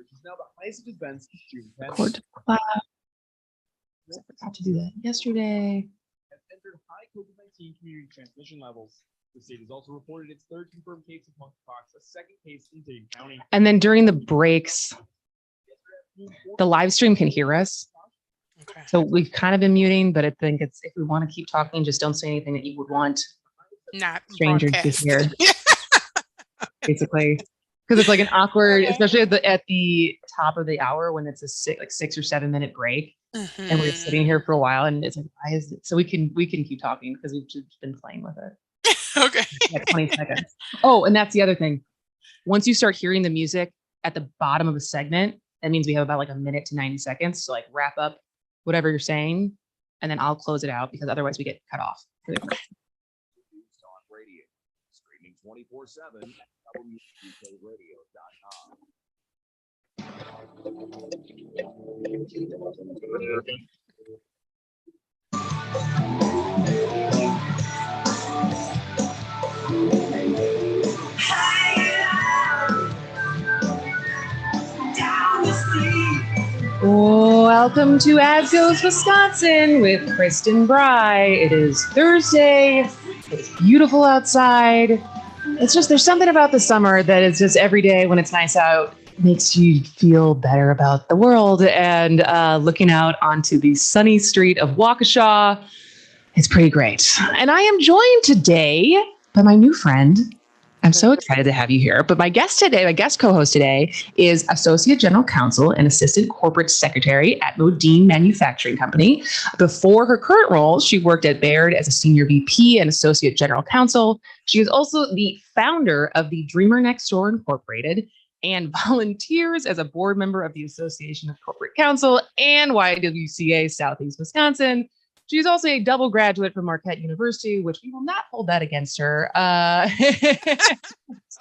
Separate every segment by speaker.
Speaker 1: which is now the highest of events since June 10th.
Speaker 2: Record to class. I forgot to do that yesterday.
Speaker 1: Has entered high COVID-19 community transmission levels. The state has also reported its third confirmed case of monkeypox, a second case in Dane County.
Speaker 2: And then during the breaks, the live stream can hear us.
Speaker 3: Okay.
Speaker 2: So we've kind of been muting, but I think it's if we want to keep talking, just don't say anything that you would want
Speaker 3: Not
Speaker 2: strangers
Speaker 3: broadcast.
Speaker 2: to hear. Basically, because it's like an awkward, especially at the top of the hour when it's a 6 or 7 minute break, and we're sitting here for a while, and it's like, why is it? So we can keep talking because we've just been playing with it.
Speaker 3: Okay.
Speaker 2: Like 20 seconds. Oh, and that's the other thing. Once you start hearing the music at the bottom of a segment, that means we have about like a minute to 90 seconds to like wrap up whatever you're saying, and then I'll close it out because otherwise we get cut off.
Speaker 1: On radio, streaming 24/7 at
Speaker 2: Welcome to As Goes Wisconsin with Kristin, Brey. It is Thursday. It's beautiful outside. It's just, there's something about the summer that is just every day when it's nice out makes you feel better about the world. And looking out onto the sunny street of Waukesha, it's pretty great. And I am joined today by my new friend. I'm so excited to have you here. But my guest co-host today is Associate General Counsel and Assistant Corporate Secretary at Modine Manufacturing Company. Before her current role, she worked at Baird as a Senior VP and Associate General Counsel. She is also the founder of the Dreamer Next Door Incorporated and volunteers as a board member of the Association of Corporate Counsel and YWCA Southeast Wisconsin. She's also a double graduate from Marquette University, which we will not hold that against her.
Speaker 3: Oh,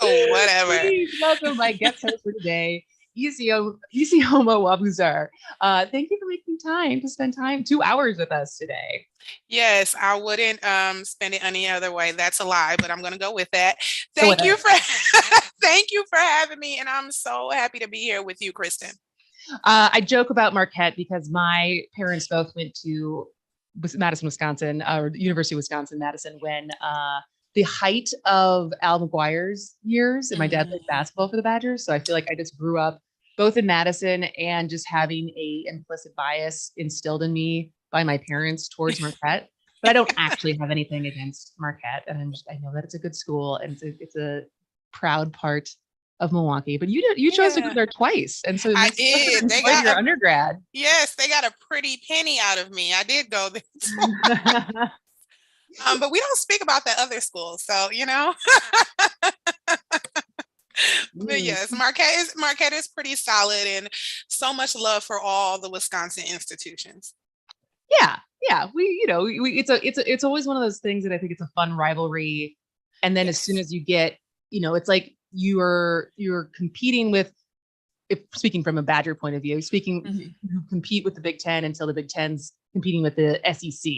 Speaker 3: whatever.
Speaker 2: Please welcome my guest host for today, Isioma Nwabuzor. Thank you for making time to spend 2 hours with us today.
Speaker 3: Yes, I wouldn't spend it any other way. That's a lie, but I'm going to go with that. Thank you for having me, and I'm so happy to be here with you, Kristin.
Speaker 2: I joke about Marquette because my parents both went to Madison, Wisconsin, or University of Wisconsin-Madison when the height of Al McGuire's years, and my dad played basketball for the Badgers. So I feel like I just grew up both in Madison and just having a implicit bias instilled in me by my parents towards Marquette. But I don't actually have anything against Marquette, and I know that it's a good school and it's a proud part of Milwaukee. But you chose to go there twice, and so
Speaker 3: I did.
Speaker 2: They got your undergrad.
Speaker 3: Yes, they got a pretty penny out of me. I did go there. But we don't speak about that other school, so you know. But yes, Marquette is pretty solid, and so much love for all the Wisconsin institutions.
Speaker 2: Yeah. It's always one of those things that I think it's a fun rivalry, and then as soon as you get, it's like you're competing with, if speaking from a Badger point of view, you compete with the Big Ten until the Big Ten's competing with the SEC,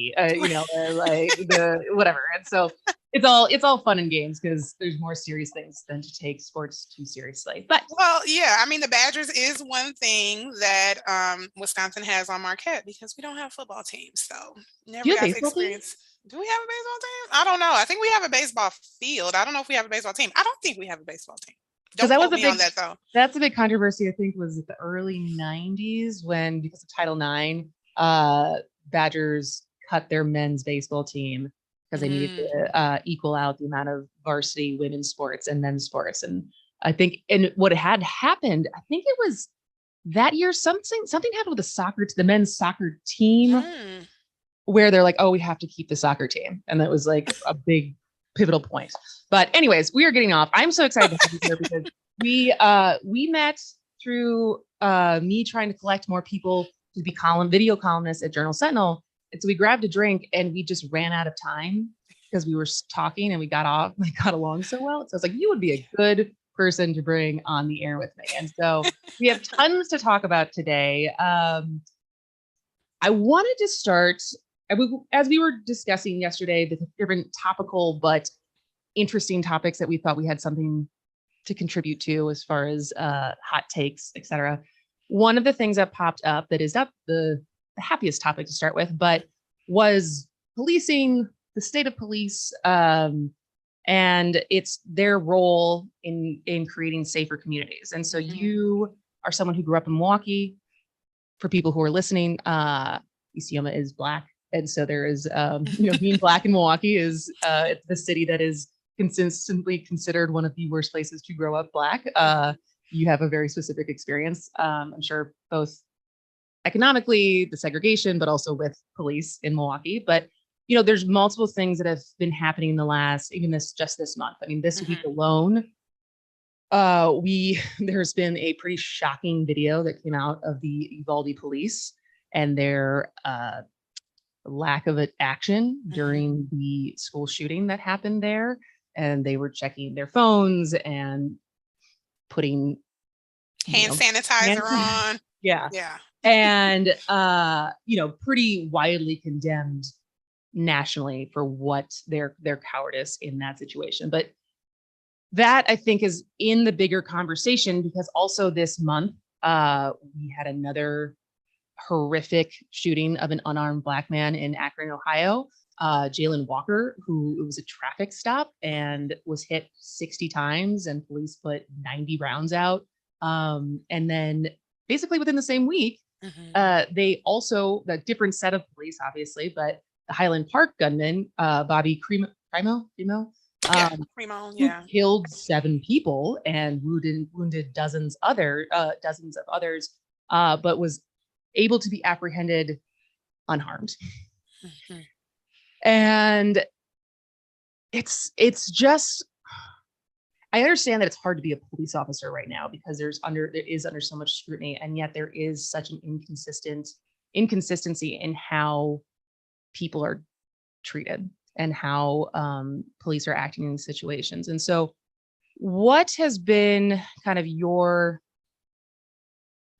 Speaker 2: like the whatever. And so it's all fun and games because there's more serious things than to take sports too seriously. But
Speaker 3: yeah, I mean, the Badgers is one thing that Wisconsin has on Marquette because we don't have football teams, so never got to experience. Do we have a baseball team? I don't know. I think we have a baseball field. I don't know if we have a baseball team. I don't think we have a baseball team. Don't quote me on that, though.
Speaker 2: That's a big controversy, I think, was the early 90s when, because of Title IX, Badgers cut their men's baseball team because they needed to equal out the amount of varsity women's sports and men's sports. And I think, and what had happened, I think it was that year, something happened with the men's soccer team. Where they're like, oh, we have to keep the soccer team. And that was like a big pivotal point. But anyways, we are getting off. I'm so excited to have you here because we met through me trying to collect more people to be video columnists at Journal Sentinel. And so we grabbed a drink and we just ran out of time because we were talking and we got along so well. So I was like, you would be a good person to bring on the air with me. And so we have tons to talk about today. I wanted to start, as we were discussing yesterday, the different topical but interesting topics that we thought we had something to contribute to as far as hot takes, etc. One of the things that popped up that is not the happiest topic to start with, but was policing, the state of police, and it's their role in creating safer communities. And so you are someone who grew up in Milwaukee. For people who are listening, Isioma is Black. And so there is, being Black in Milwaukee is the city that is consistently considered one of the worst places to grow up Black. You have a very specific experience, I'm sure, both economically, the segregation, but also with police in Milwaukee. But, there's multiple things that have been happening in the last, just this month. I mean, this week alone, there's been a pretty shocking video that came out of the Uvalde police and their lack of action during the school shooting that happened there. And they were checking their phones and putting
Speaker 3: hand sanitizer on.
Speaker 2: Yeah. And, pretty widely condemned nationally for what their cowardice in that situation. But that, I think, is in the bigger conversation because also this month, we had another horrific shooting of an unarmed Black man in Akron, Ohio. Jalen Walker, who it was a traffic stop and was hit 60 times and police put 90 rounds out. And then basically within the same week, they also, the different set of police, obviously, but the Highland Park gunman, Bobby Crimo, killed 7 people and wounded dozens of others, but was able to be apprehended unharmed. And it's just, I understand that it's hard to be a police officer right now because there is under so much scrutiny, and yet there is such an inconsistency in how people are treated and how police are acting in these situations. And so what has been kind of your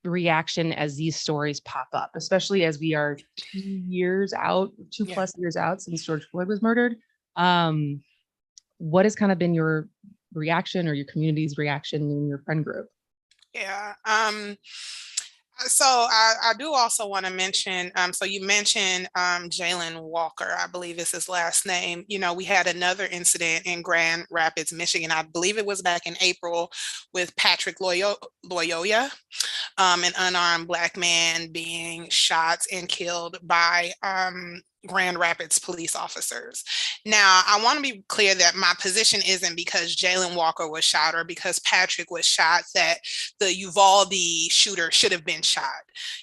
Speaker 2: reaction as these stories pop up, especially as we are 2 years out, 2+ years out since George Floyd was murdered? What has kind of been your reaction or your community's reaction in your friend group?
Speaker 3: So I do also want to mention, so you mentioned Jalen Walker, I believe is his last name. We had another incident in Grand Rapids, Michigan. I believe it was back in April with Patrick Loyoya, an unarmed Black man being shot and killed by Grand Rapids police officers. Now, I want to be clear that my position isn't because Jalen Walker was shot or because Patrick was shot that the Uvalde shooter should have been shot.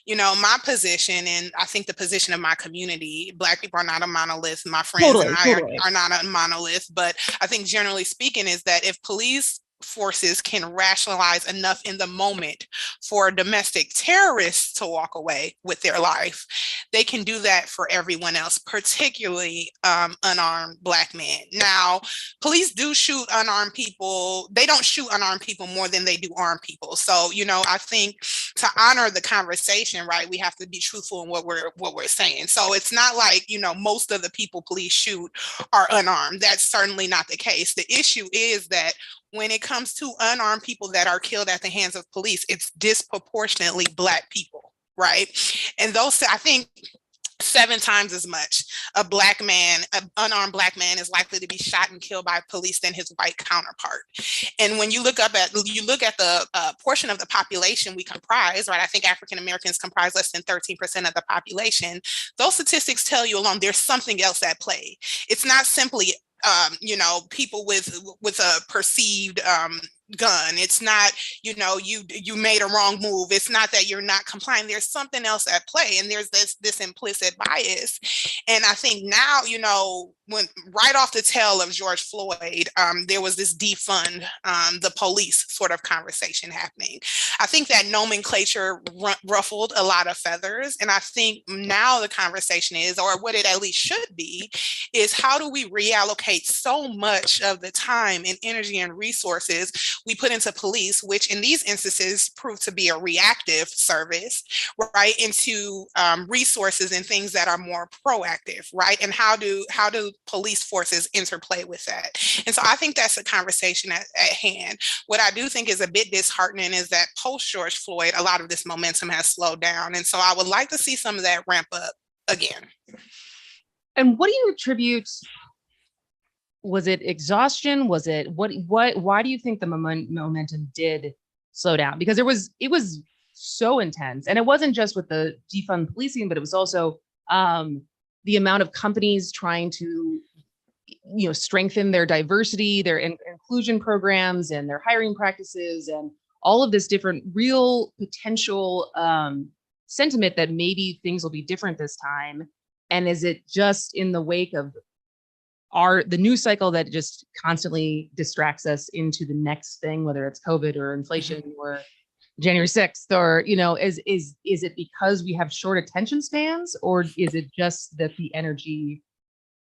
Speaker 3: My position, and I think the position of my community, Black people are not a monolith. My friends and I are not a monolith, but I think generally speaking is that if police forces can rationalize enough in the moment for domestic terrorists to walk away with their life, they can do that for everyone else, particularly unarmed Black men. Now, police do shoot unarmed people. They don't shoot unarmed people more than they do armed people. So, I think to honor the conversation, right, we have to be truthful in what we're saying. So it's not like, most of the people police shoot are unarmed. That's certainly not the case. The issue is that when it comes to unarmed people that are killed at the hands of police, it's disproportionately Black people, right? And those, I think, 7 times as much an unarmed Black man is likely to be shot and killed by police than his white counterpart. And when you look at the portion of the population we comprise, right? I think African Americans comprise less than 13% of the population. Those statistics tell you alone there's something else at play. It's not simply people with a perceived gun. It's not, you made a wrong move. It's not that you're not complying. There's something else at play, and there's this implicit bias. And I think now, when right off the tail of George Floyd, there was this defund the police sort of conversation happening. I think that nomenclature ruffled a lot of feathers, and I think now the conversation is, or what it at least should be, is how do we reallocate so much of the time and energy and resources we put into police, which in these instances proved to be a reactive service, right, into resources and things that are more proactive, right? And how do police forces interplay with that. And so I think that's a conversation at hand. What I do think is a bit disheartening is that post George Floyd, a lot of this momentum has slowed down. And so I would like to see some of that ramp up again.
Speaker 2: And what do you attribute? Was it exhaustion? Was it why do you think the momentum did slow down? Because it was so intense, and it wasn't just with the defund policing, but it was also the amount of companies trying to, strengthen their diversity, their inclusion programs, and their hiring practices, and all of this different real potential sentiment that maybe things will be different this time. And is it just in the wake of the news cycle that just constantly distracts us into the next thing, whether it's COVID or inflation or January 6th, or, is it because we have short attention spans, or is it just that the energy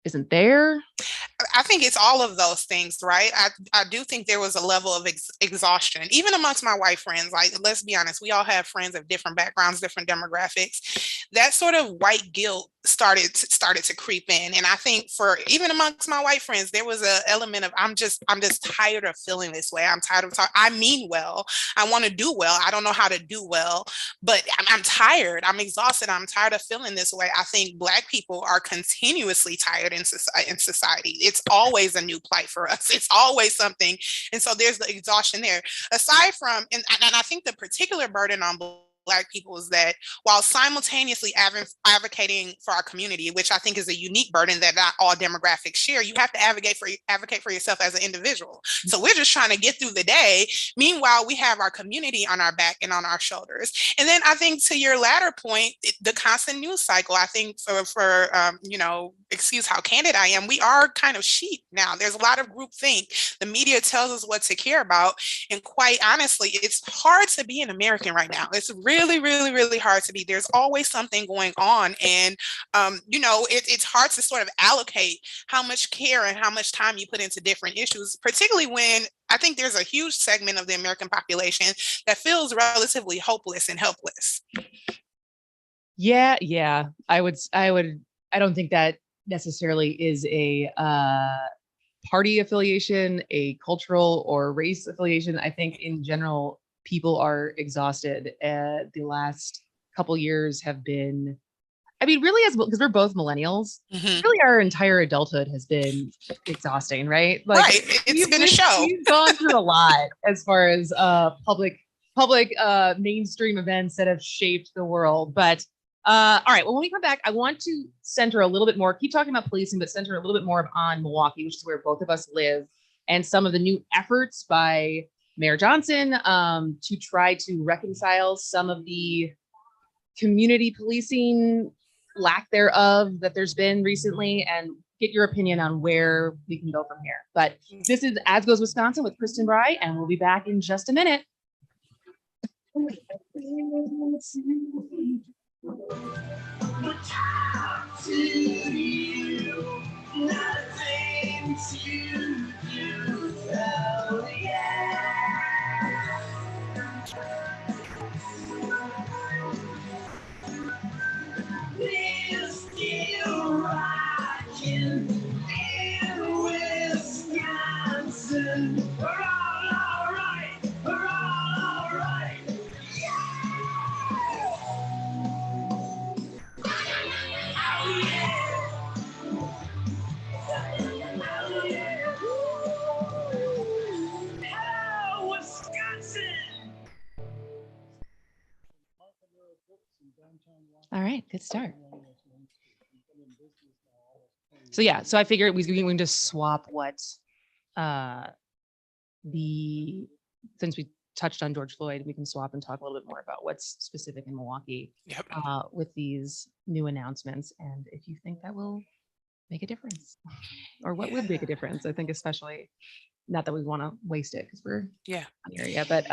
Speaker 2: isn't there?
Speaker 3: I think it's all of those things, right? I do think there was a level of exhaustion, even amongst my white friends. Like, let's be honest, we all have friends of different backgrounds, different demographics. That sort of white guilt started to creep in. And I think for even amongst my white friends, there was an element of, I'm just tired of feeling this way. I'm tired of talking. I mean well, I want to do well. I don't know how to do well, but I'm tired. I'm exhausted. I'm tired of feeling this way. I think Black people are continuously tired in society. It's always a new plight for us. It's always something. And so there's the exhaustion there. Aside from, and I think the particular burden on Black people is that while simultaneously advocating for our community, which I think is a unique burden that not all demographics share, you have to advocate for yourself as an individual. So we're just trying to get through the day. Meanwhile, we have our community on our back and on our shoulders. And then I think to your latter point, the constant news cycle, I think for excuse how candid I am, we are kind of sheep now. There's a lot of groupthink. The media tells us what to care about. And quite honestly, it's hard to be an American right now. It's really, really, really hard to be. There's always something going on. And, it's hard to sort of allocate how much care and how much time you put into different issues, particularly when I think there's a huge segment of the American population that feels relatively hopeless and helpless.
Speaker 2: Yeah. I don't think that necessarily is a party affiliation, a cultural or race affiliation. I think in general, people are exhausted. The last couple years have been, really, because we're both millennials, really our entire adulthood has been exhausting, right? Like,
Speaker 3: right. It's been a show.
Speaker 2: We've gone through a lot as far as public mainstream events that have shaped the world. But all right, well, when we come back, I want to center a little bit more, keep talking about policing, but center a little bit more on Milwaukee, which is where both of us live, and some of the new efforts by Mayor Johnson to try to reconcile some of the community policing lack thereof that there's been recently, and get your opinion on where we can go from here. But this is As Goes Wisconsin with Kristin Brey, and we'll be back in just a minute.
Speaker 4: Talk to you, nothing to do. Oh yeah. We're still rocking in Wisconsin. We're all right. We're all right.
Speaker 2: All right, good start. So I figured we can just swap what since we touched on George Floyd, we can swap and talk a little bit more about what's specific in Milwaukee with these new announcements, and if you think that will make a difference, or what would make a difference. I think especially, not that we want to waste it because we're on the area, but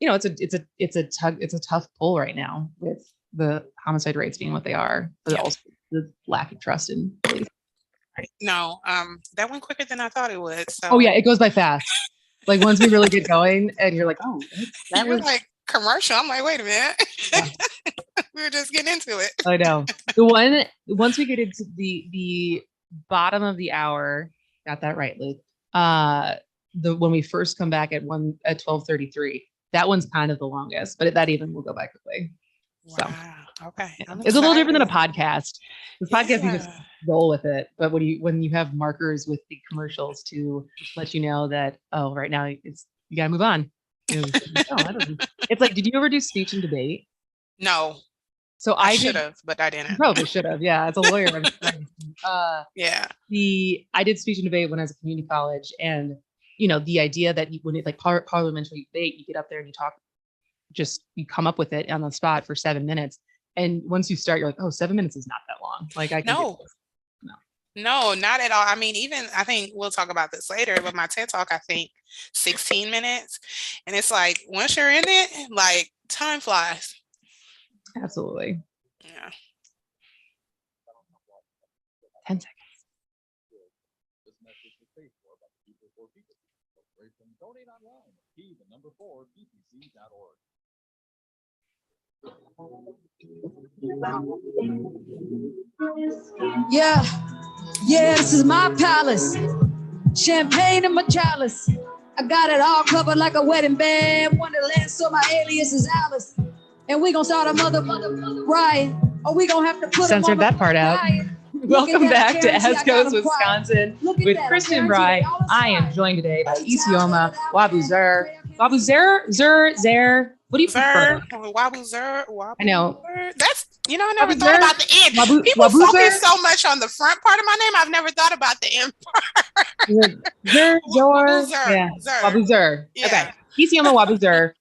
Speaker 2: it's a tough pull right now with the homicide rates being what they are, but also the lack of trust in police.
Speaker 3: No, that went quicker than I thought it would. So.
Speaker 2: Oh yeah, it goes by fast. Like once we really get going, and you're like, oh, that was
Speaker 3: like commercial. I'm like, wait a minute. Yeah. We were just getting into it.
Speaker 2: I know. Once we get into the bottom of the hour. Got that right, Luke. When we first come back at 12:33. That one's kind of the longest, but that even will go by quickly. So,
Speaker 3: wow. Okay.
Speaker 2: yeah. It's a little different than a podcast. This podcast, you just roll with it. But when you have markers with the commercials to let you know that, oh, right now you gotta move on. It's like, did you ever do speech and debate?
Speaker 3: No.
Speaker 2: So
Speaker 3: I should have, but I didn't.
Speaker 2: Probably should have. Yeah, as a lawyer.
Speaker 3: Yeah.
Speaker 2: I did speech and debate when I was at community college, and the idea that when it's like parliamentary debate, you get up there and you talk, you come up with it on the spot for 7 minutes. And once you start, you're like, oh, 7 minutes is not that long. Like I can
Speaker 3: No, not at all. I mean, I think we'll talk about this later, but my TED Talk, I think 16 minutes. And it's like, once you're in it, like time flies.
Speaker 2: Absolutely.
Speaker 3: Yeah.
Speaker 2: 10 seconds.
Speaker 1: Donate online at the4bpc.org.
Speaker 5: Yeah, this is my palace. Champagne in my chalice. I got it all covered like a wedding band. Wonderland, so my alias is Alice. And we gonna start a mother riot. Or we gonna have to put
Speaker 2: censored that part out. Welcome back to As Goes Wisconsin with Kristin and Brey. I am joined today by Nwabuzor. Nwabuzor. What do you prefer?
Speaker 3: Nwabuzor.
Speaker 2: I know.
Speaker 3: That's, I never thought about the end. People focus so much on the front part of my name. I've never thought about the end part.
Speaker 2: Nwabuzor.
Speaker 3: Yeah.
Speaker 2: Okay. Nwabuzor.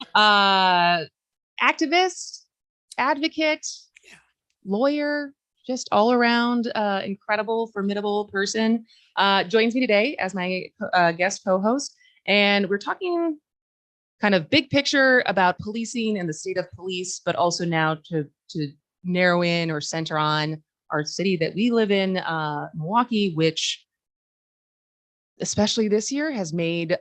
Speaker 2: Activist, advocate, lawyer, just all around incredible, formidable person. Joins me today as my guest co-host. And we're talking kind of big picture about policing and the state of police, but also now to narrow in or center on our city that we live in, Milwaukee, which especially this year has made,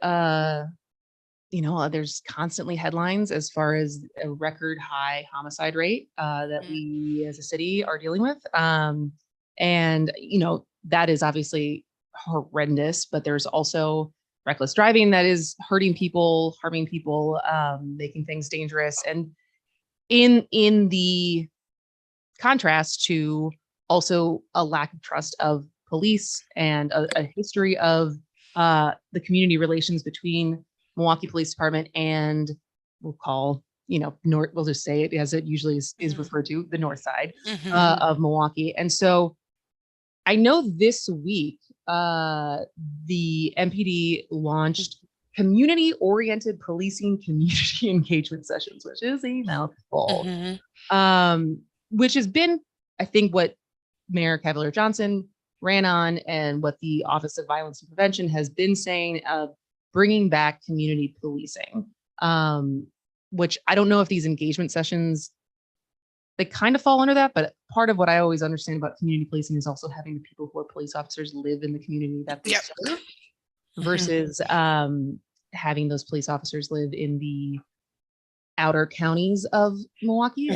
Speaker 2: there's constantly headlines as far as a record high homicide rate that we as a city are dealing with. And that is obviously horrendous, but there's also reckless driving that is hurting people, harming people, making things dangerous. And in the contrast to also a lack of trust of police and a history of the community relations between Milwaukee Police Department and we'll call, north, we'll just say it as it usually is referred to, the north side of Milwaukee. And so I know this week, the MPD launched community-oriented policing community engagement sessions, which is a mouthful, which has been, I think, what Mayor Cavalier Johnson ran on and what the Office of Violence and Prevention has been saying of bringing back community policing, which I don't know if these engagement sessions, they kind of fall under that, but part of what I always understand about community policing is also having the people who are police officers live in the community that they serve versus having those police officers live in the outer counties of Milwaukee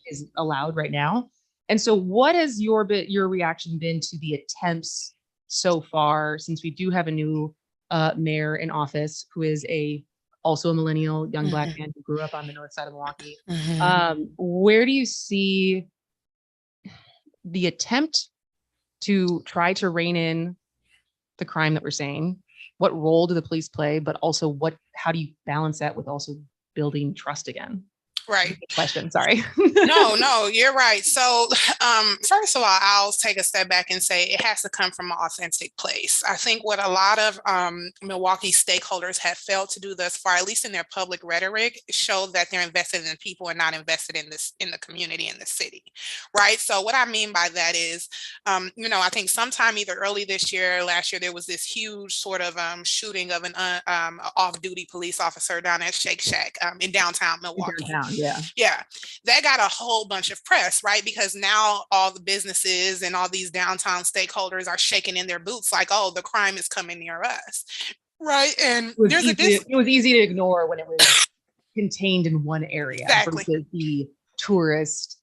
Speaker 2: is allowed right now. And so what has your reaction been to the attempts so far, since we do have a new mayor in office who is also a millennial young Black man who grew up on the north side of Milwaukee. Where do you see the attempt to try to rein in the crime that we're saying? What role do the police play? But also how do you balance that with also building trust again?
Speaker 3: Right.
Speaker 2: Question. Sorry.
Speaker 3: No, you're right. So first of all, I'll take a step back and say it has to come from an authentic place. I think what a lot of Milwaukee stakeholders have failed to do thus far, at least in their public rhetoric, show that they're invested in people and not invested in the community and the city. Right. So what I mean by that is, I think sometime either early this year or last year, there was this huge sort of shooting of an off-duty police officer down at Shake Shack in downtown Milwaukee. Yeah. That got a whole bunch of press, right? Because now all the businesses and all these downtown stakeholders are shaking in their boots like, oh, the crime is coming near us. Right. And it
Speaker 2: was easy to ignore when it was contained in one area versus the tourist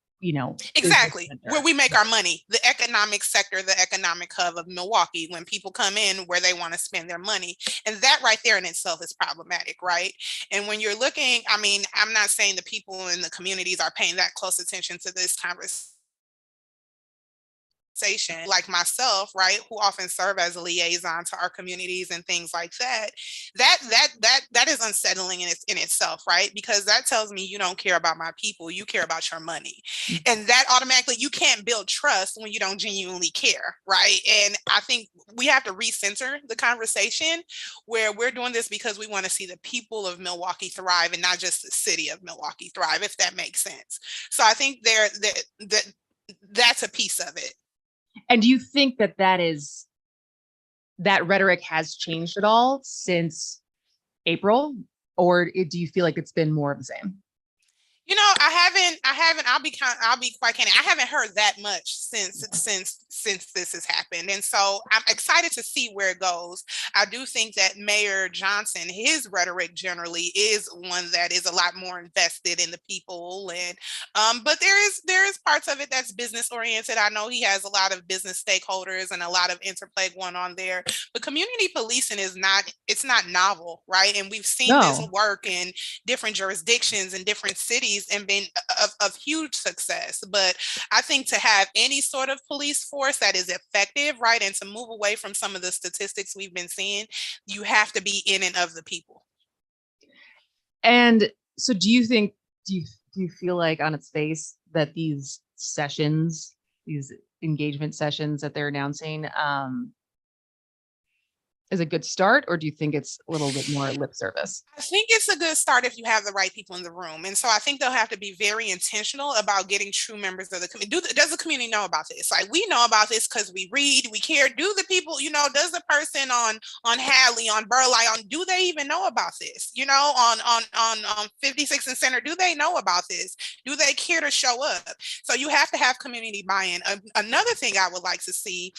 Speaker 3: exactly where we make our money, the economic sector, the economic hub of Milwaukee, when people come in where they want to spend their money. And that right there in itself is problematic, right? And when you're looking, I mean, I'm not saying the people in the communities are paying that close attention to this conversation, like myself, right, who often serve as a liaison to our communities and things like that, that is unsettling in itself, right? Because that tells me you don't care about my people, you care about your money. And that automatically, you can't build trust when you don't genuinely care, right? And I think we have to recenter the conversation where we're doing this because we want to see the people of Milwaukee thrive and not just the city of Milwaukee thrive, if that makes sense. So I think that's a piece of it.
Speaker 2: And do you think that rhetoric has changed at all since April, or do you feel like it's been more of the same?
Speaker 3: You know, I haven't, I'll be quite candid. I haven't heard that much since this has happened. And so I'm excited to see where it goes. I do think that Mayor Johnson, his rhetoric generally is one that is a lot more invested in the people. And, but there is parts of it that's business oriented. I know he has a lot of business stakeholders and a lot of interplay going on there, but community policing it's not novel, right? And we've seen this work in different jurisdictions and different cities and been of huge success. But I think to have any sort of police force that is effective, right, and to move away from some of the statistics we've been seeing, you have to be in and of the people.
Speaker 2: And so do you feel like on its face that these sessions, these engagement sessions that they're announcing, is a good start, or do you think it's a little bit more lip service?
Speaker 3: I think it's a good start if you have the right people in the room. And so I think they'll have to be very intentional about getting true members of the community. Does the community know about this? Like, we know about this because we read, we care. Do the people, does the person on Hadley, on Burleigh, do they even know about this? On 56 and Center, do they know about this? Do they care to show up? So you have to have community buy-in. Another thing I would like to see,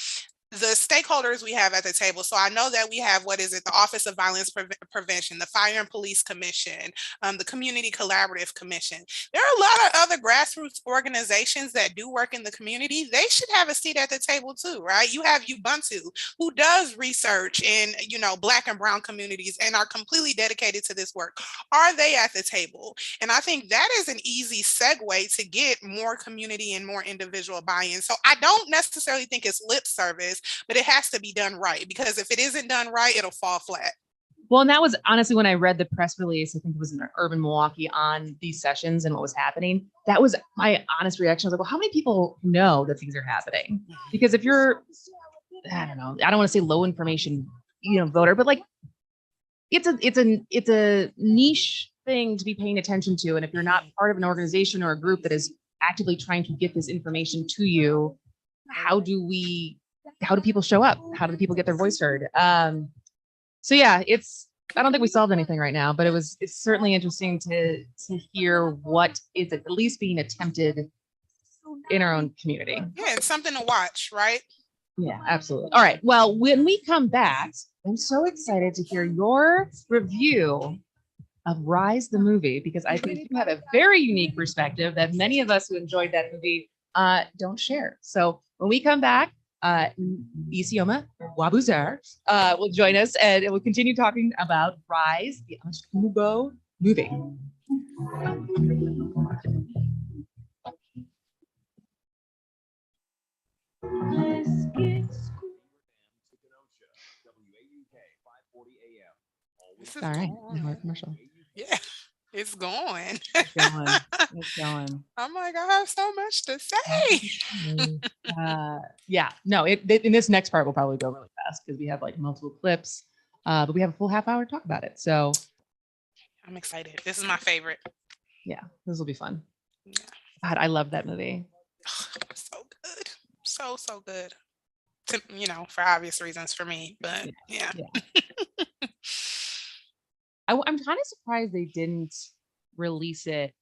Speaker 3: the stakeholders we have at the table. So I know that we have, the Office of Violence Prevention, the Fire and Police Commission, the Community Collaborative Commission. There are a lot of other grassroots organizations that do work in the community. They should have a seat at the table too, right? You have Ubuntu, who does research in, Black and Brown communities and are completely dedicated to this work. Are they at the table? And I think that is an easy segue to get more community and more individual buy-in. So I don't necessarily think it's lip service, but it has to be done right, because if it isn't done right, it'll fall flat.
Speaker 2: Well, and that was honestly when I read the press release, I think it was in Urban Milwaukee on these sessions and what was happening. That was my honest reaction. I was like, well, how many people know that things are happening? Because if you're, I don't know, I don't want to say low information, voter, but like it's a niche thing to be paying attention to. And if you're not part of an organization or a group that is actively trying to get this information to you, how do people show up? How do people get their voice heard? So yeah, I don't think we solved anything right now, but it's certainly interesting to hear what is at least being attempted in our own community.
Speaker 3: Yeah, it's something to watch, right?
Speaker 2: Yeah, absolutely. All right. Well, when we come back, I'm so excited to hear your review of Rise the movie, because I think you have a very unique perspective that many of us who enjoyed that movie don't share. So when we come back, Isioma Nwabuzor will join us, and we'll continue talking about Rise, the Muskego movie. All right, more commercial.
Speaker 3: Yeah. It's going.
Speaker 2: It's going.
Speaker 3: I'm like, I have so much to say.
Speaker 2: Yeah, no, in this next part will probably go really fast because we have like multiple clips, but we have a full half hour to talk about it. So
Speaker 3: I'm excited. This is my favorite.
Speaker 2: Yeah, this will be fun.
Speaker 3: Yeah.
Speaker 2: God, I love that movie.
Speaker 3: So good. So good. For obvious reasons for me, but yeah.
Speaker 2: I'm kind of surprised they didn't release it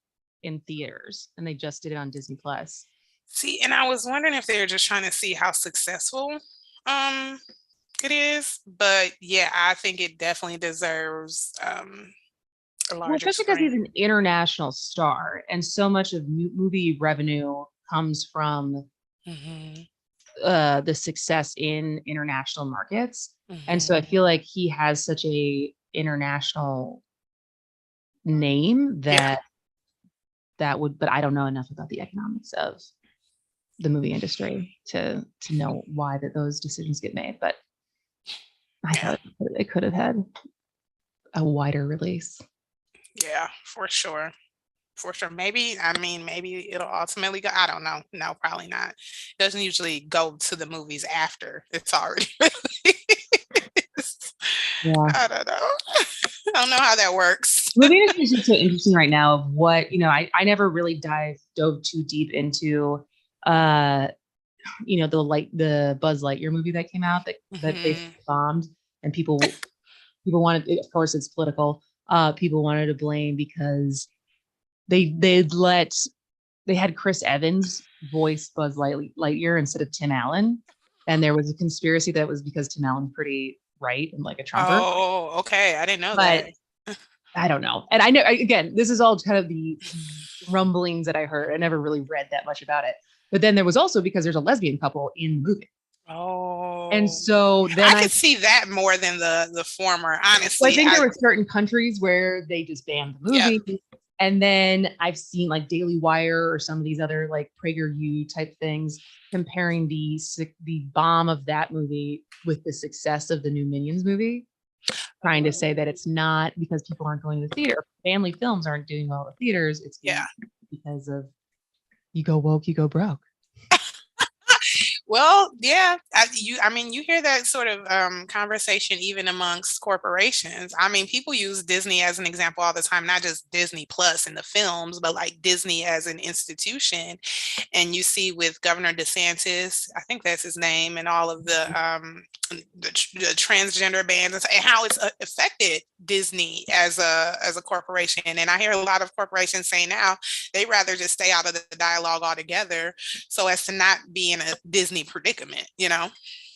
Speaker 2: in theaters and they just did it on Disney Plus.
Speaker 3: See, and I was wondering if they're just trying to see how successful it is. But yeah, I think it definitely deserves a larger
Speaker 2: especially
Speaker 3: screen.
Speaker 2: because he's an international star, and so much of movie revenue comes from
Speaker 3: Mhm.
Speaker 2: the success in international markets. And so I
Speaker 3: Mhm.
Speaker 2: feel like he has such a international name that would, but I don't know enough about the economics of the movie industry to know why that those decisions get made. But I
Speaker 3: Yeah.
Speaker 2: thought it could have had a wider release.
Speaker 3: Yeah, for sure. For sure. Maybe, I mean, maybe it'll ultimately go. I don't know. No, probably not. It doesn't usually go to the movies after it's already released.
Speaker 2: Yeah.
Speaker 3: I don't know. I don't know how that works.
Speaker 2: Movie industry is just so interesting right now of what, I never really dove too deep into the Buzz Lightyear movie that came out that basically
Speaker 3: Mhm.
Speaker 2: bombed, and people wanted, of course it's political. People wanted to blame because they had Chris Evans voice Buzz Lightyear instead of Tim Allen, and there was a conspiracy that was because Tim Allen's pretty right and like a Trumper.
Speaker 3: Oh, okay. I didn't know
Speaker 2: But
Speaker 3: that.
Speaker 2: I don't know. And I know, again, this is all kind of the rumblings that I heard. I never really read that much about it. But then there was also because there's a lesbian couple in the movie. And
Speaker 3: Oh,
Speaker 2: so then
Speaker 3: I could see that more than the former, honestly.
Speaker 2: I think there were certain countries where they just banned the movie.
Speaker 3: Yep.
Speaker 2: And then I've seen like Daily Wire or some of these other like PragerU type things comparing the bomb of that movie with the success of the new Minions movie, trying to say that it's not because people aren't going to the theater. Family films aren't doing well at theaters. It's because of you go woke, you go broke.
Speaker 3: Well, yeah, I mean, you hear that sort of conversation even amongst corporations. I mean, people use Disney as an example all the time, not just Disney Plus in the films, but like Disney as an institution. And you see with Governor DeSantis, I think that's his name, and all of the transgender bans and how it's affected Disney as a corporation. And I hear a lot of corporations say now they rather just stay out of the dialogue altogether so as to not be in a Disney predicament,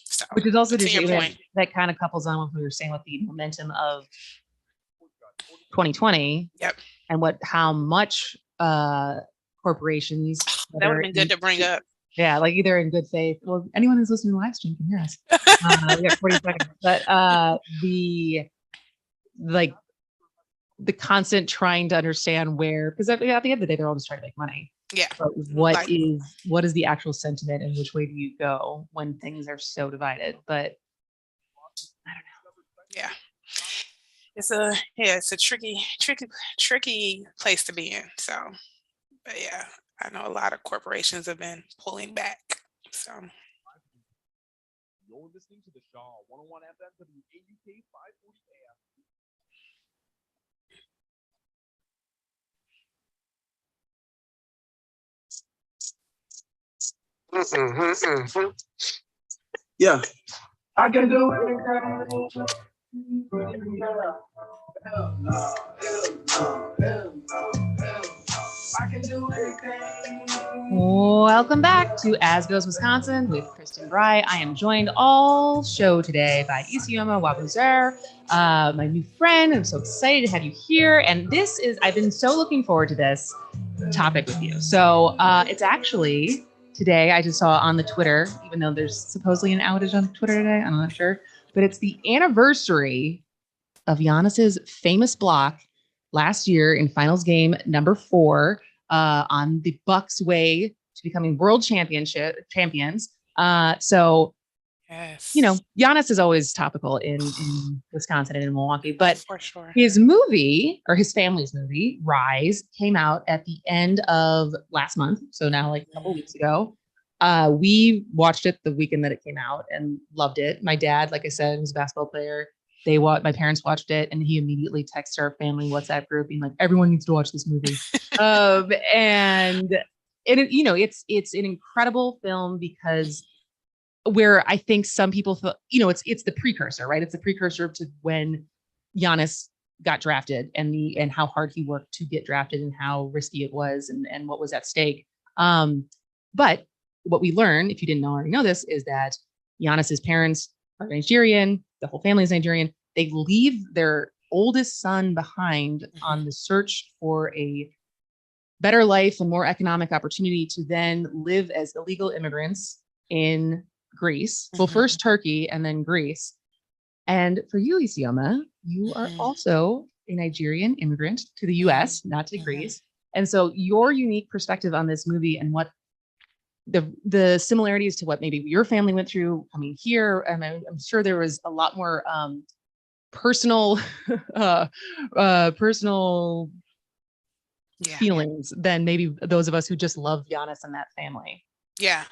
Speaker 3: So,
Speaker 2: which is also
Speaker 3: to your point,
Speaker 2: that kind of couples on what we were saying with the momentum of 2020.
Speaker 3: Yep.
Speaker 2: And how much corporations
Speaker 3: that would have been good to bring up.
Speaker 2: Yeah, like either in good faith. Well, anyone who's listening to the live stream can hear us. We got 40 seconds. But the constant trying to understand where, because at the end of the day, they're all just trying to make money.
Speaker 3: Yeah.
Speaker 2: But what is the actual sentiment and which way do you go when things are so divided? But I don't know.
Speaker 3: Yeah. It's a tricky place to be in. So, but yeah, I know a lot of corporations have been pulling back. So.
Speaker 1: You're listening to the Shaw 101 FM WAUK 540 AM.
Speaker 4: Yeah. I can do it. I can do anything.
Speaker 2: Welcome back to As Goes Wisconsin with Kristin Brey. I am joined all show today by Nwabuzor, my new friend. I'm so excited to have you here. And I've been so looking forward to this topic with you. So it's actually today, I just saw on the Twitter, even though there's supposedly an outage on Twitter today, I'm not sure, but it's the anniversary of Giannis's famous block last year in finals game number 4 on the Bucks' way to becoming world champions. So,
Speaker 3: yes,
Speaker 2: Giannis is always topical in Wisconsin and in Milwaukee, but
Speaker 3: for sure.
Speaker 2: His movie, or his family's movie, Rise, came out at the end of last month. So now like a couple weeks ago. We watched it the weekend that it came out and loved it. My dad, like I said, was a basketball player. My parents watched it, and he immediately texted our family WhatsApp group being like, everyone needs to watch this movie. And it's an incredible film because where I think some people feel, it's the precursor, right? It's the precursor to when Giannis got drafted and how hard he worked to get drafted and how risky it was and what was at stake. But what we learn, if you didn't already know this, is that Giannis's parents are Nigerian. The whole family is Nigerian. They leave their oldest son behind on the search for better life and more economic opportunity to then live as illegal immigrants in Greece. Well, first Turkey and then Greece. And for you, Isioma, you are also a Nigerian immigrant to the US, not to Greece. And so your unique perspective on this movie and what the similarities to what maybe your family went through coming here. And I'm sure there was a lot more personal personal feelings than maybe those of us who just love Giannis and that family.
Speaker 3: Yeah.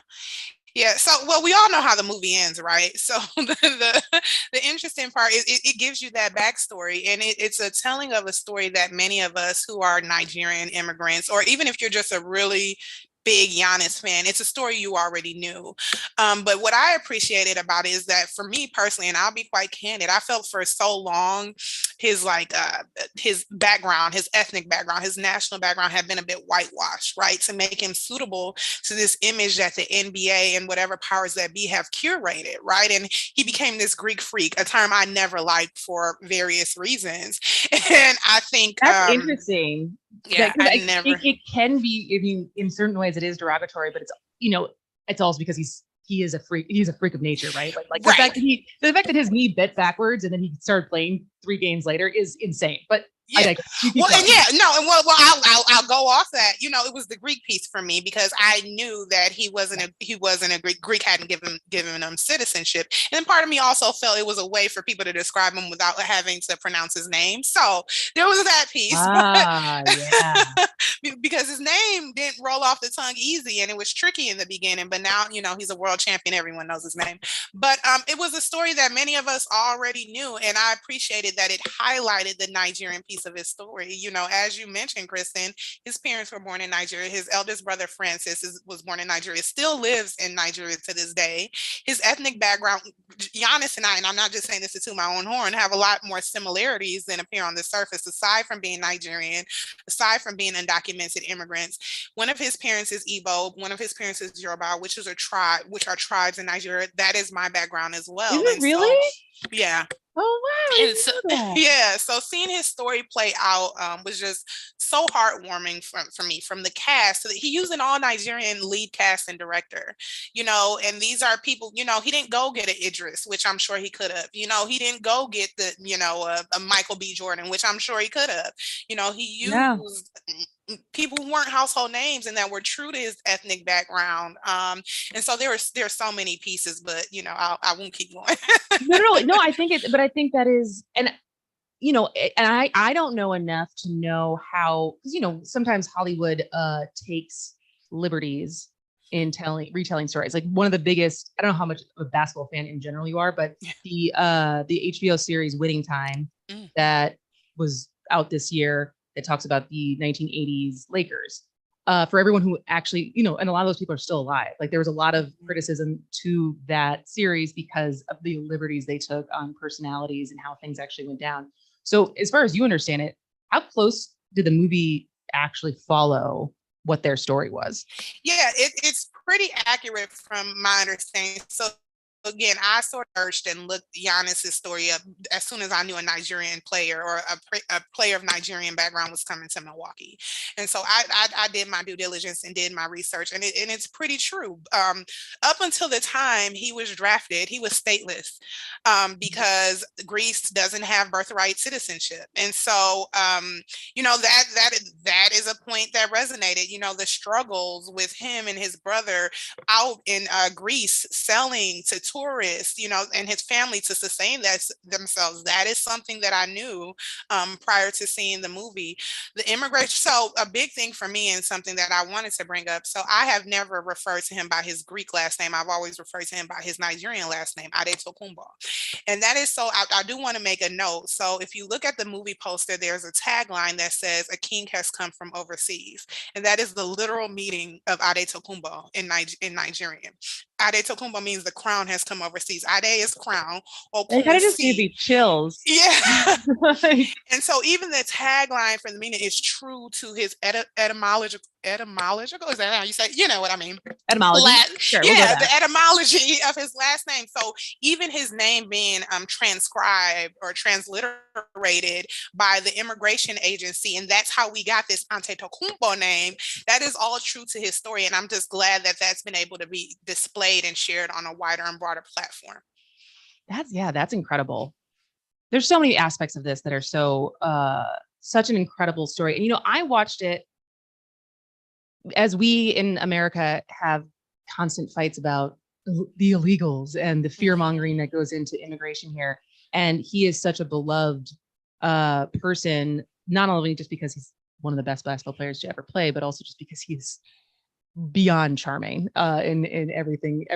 Speaker 3: So, well, we all know how the movie ends, right? So the interesting part is it gives you that backstory, and it's a telling of a story that many of us who are Nigerian immigrants, or even if you're just a really big Giannis fan, it's a story you already knew. But what I appreciated about it is that for me personally, and I'll be quite candid, I felt for so long his background, his ethnic background, his national background had been a bit whitewashed, right? To make him suitable to this image that the NBA and whatever powers that be have curated, right? And he became this Greek freak, a term I never liked for various reasons. And I think
Speaker 2: that's interesting.
Speaker 3: Yeah,
Speaker 2: it can be, I mean, in certain ways it is derogatory, but it's, it's also because he is a freak. He's a freak of nature, right? Like the fact that his knee bent backwards and then he started playing 3 games later is insane. But
Speaker 3: I'll go off that. It was the Greek piece for me, because I knew that he wasn't a Greek hadn't given him citizenship, and then part of me also felt it was a way for people to describe him without having to pronounce his name. So there was that piece, because his name didn't roll off the tongue easy, and it was tricky in the beginning. But now he's a world champion; everyone knows his name. But it was a story that many of us already knew, and I appreciated that it highlighted the Nigerian piece of his story. As you mentioned, Kristin, his parents were born in Nigeria. His eldest brother, Francis, was born in Nigeria, still lives in Nigeria to this day. His ethnic background, Giannis and I'm not just saying this to toot my own horn, have a lot more similarities than appear on the surface. Aside from being Nigerian, aside from being undocumented immigrants, one of his parents is Igbo, one of his parents is Yoruba, which are tribes in Nigeria. That is my background as well.
Speaker 2: Is it really?
Speaker 3: So, yeah.
Speaker 2: Oh wow!
Speaker 3: So seeing his story play out was just so heartwarming for me. From the cast, he used an all Nigerian lead cast and director, and these are people, he didn't go get an Idris, which I'm sure he could have. He didn't go get the a Michael B. Jordan, which I'm sure he could have. He used people who weren't household names and that were true to his ethnic background. And so there's so many pieces, but I won't keep going.
Speaker 2: No, I think that is, and I don't know enough to know how, because sometimes Hollywood takes liberties in retelling stories. Like one of the biggest, I don't know how much of a basketball fan in general you are, but the HBO series Winning Time that was out this year, that talks about the 1980s Lakers. For everyone who actually, and a lot of those people are still alive. Like there was a lot of criticism to that series because of the liberties they took on personalities and how things actually went down. So as far as you understand it, how close did the movie actually follow what their story was?
Speaker 3: Yeah, it's pretty accurate from my understanding. So again, I sort of searched and looked Giannis's story up as soon as I knew a Nigerian player or a player of Nigerian background was coming to Milwaukee. And so I did my due diligence and did my research, and it's pretty true. Up until the time he was drafted, he was stateless because Greece doesn't have birthright citizenship. And so, that is a point that resonated, the struggles with him and his brother out in Greece selling to tourists, and his family to sustain themselves. That is something that I knew prior to seeing the movie. The immigration, so a big thing for me and something that I wanted to bring up. So I have never referred to him by his Greek last name. I've always referred to him by his Nigerian last name, Adetokunbo. And that is so, I do want to make a note. So if you look at the movie poster, there's a tagline that says, "A king has come from overseas." And that is the literal meaning of Adetokunbo in Nigerian. Adetokunbo means the crown has come overseas. Ade is crown.
Speaker 2: It kind of just gave me chills.
Speaker 3: Yeah. And so even the tagline for the meaning is true to his etymological etymological. Is that how you say? You know what I mean?
Speaker 2: Etymology. Sure, we'll
Speaker 3: yeah, the etymology of his last name. So even his name being transcribed or transliterated by the immigration agency, and that's how we got this Antetokounmpo name. That is all true to his story, and I'm just glad that that's been able to be displayed and shared on a wider and broader platform.
Speaker 2: That's incredible. There's so many aspects of this that are so such an incredible story. And I watched it as we in America have constant fights about the illegals and the fear mongering that goes into immigration here. And he is such a beloved person, not only just because he's one of the best basketball players to ever play, but also just because he's beyond charming in everything,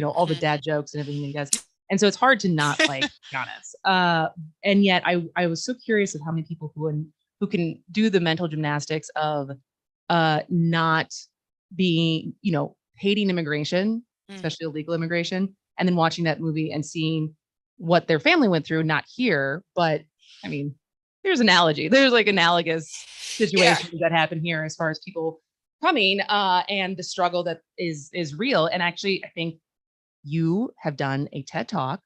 Speaker 2: all the dad jokes and everything he does. And so it's hard to not like Giannis. And yet I was so curious of how many people who can do the mental gymnastics of not being, hating immigration, especially illegal immigration, and then watching that movie and seeing what their family went through, not here, but I mean, there's like analogous situations that happen here as far as people coming and the struggle that is real. And actually, I think you have done a TED Talk,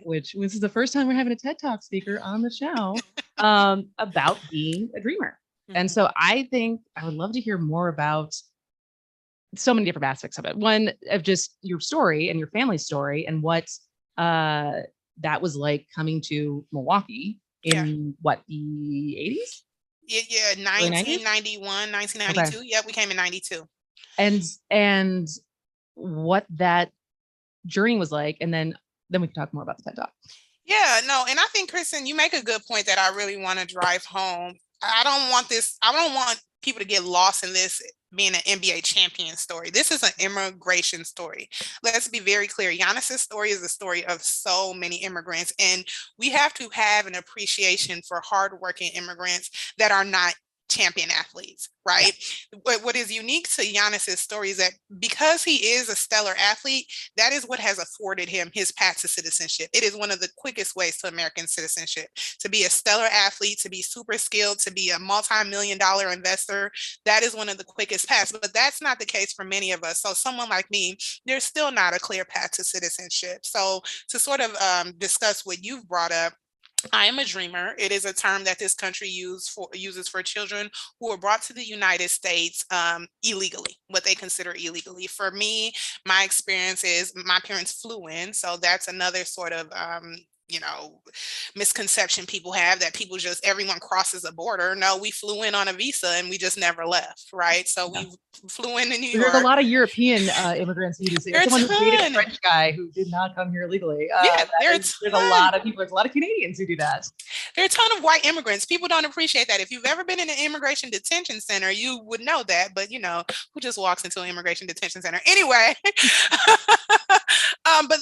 Speaker 2: which this is the first time we're having a TED Talk speaker on the show about being a dreamer. And so I think I would love to hear more about so many different aspects of it. One of just your story and your family's story and what that was like coming to Milwaukee in what, the 80s?
Speaker 3: Yeah, 1991, 1992. Okay. Yep, we came in 92.
Speaker 2: And what that journey was like, and then we can talk more about the TED Talk.
Speaker 3: Yeah, no, and I think, Kristin, you make a good point that I really want to drive home. I don't want people to get lost in this being an NBA champion story. This is an immigration story. Let's be very clear. Giannis's story is the story of so many immigrants, and we have to have an appreciation for hardworking immigrants that are not champion athletes, right? Yeah. What is unique to Giannis's story is that because he is a stellar athlete, that is what has afforded him his path to citizenship. It is one of the quickest ways to American citizenship, to be a stellar athlete, to be super skilled, to be a multi-million-dollar investor. That is one of the quickest paths, but that's not the case for many of us. So someone like me, there's still not a clear path to citizenship. So to sort of discuss what you've brought up, I am a dreamer. It is a term that this country uses for children who are brought to the United States illegally, what they consider illegally. For me, my experience is my parents flew in. So that's another sort of misconception people have, that everyone crosses a border. No, we flew in on a visa and we just never left, right? So we flew into New York.
Speaker 2: There's a lot of European immigrants who do this. Someone who dated a French guy who did not come here legally. There's a lot of people. There's a lot of Canadians who do that.
Speaker 3: There are a ton of white immigrants. People don't appreciate that. If you've ever been in an immigration detention center, you would know that. But who just walks into an immigration detention center anyway? But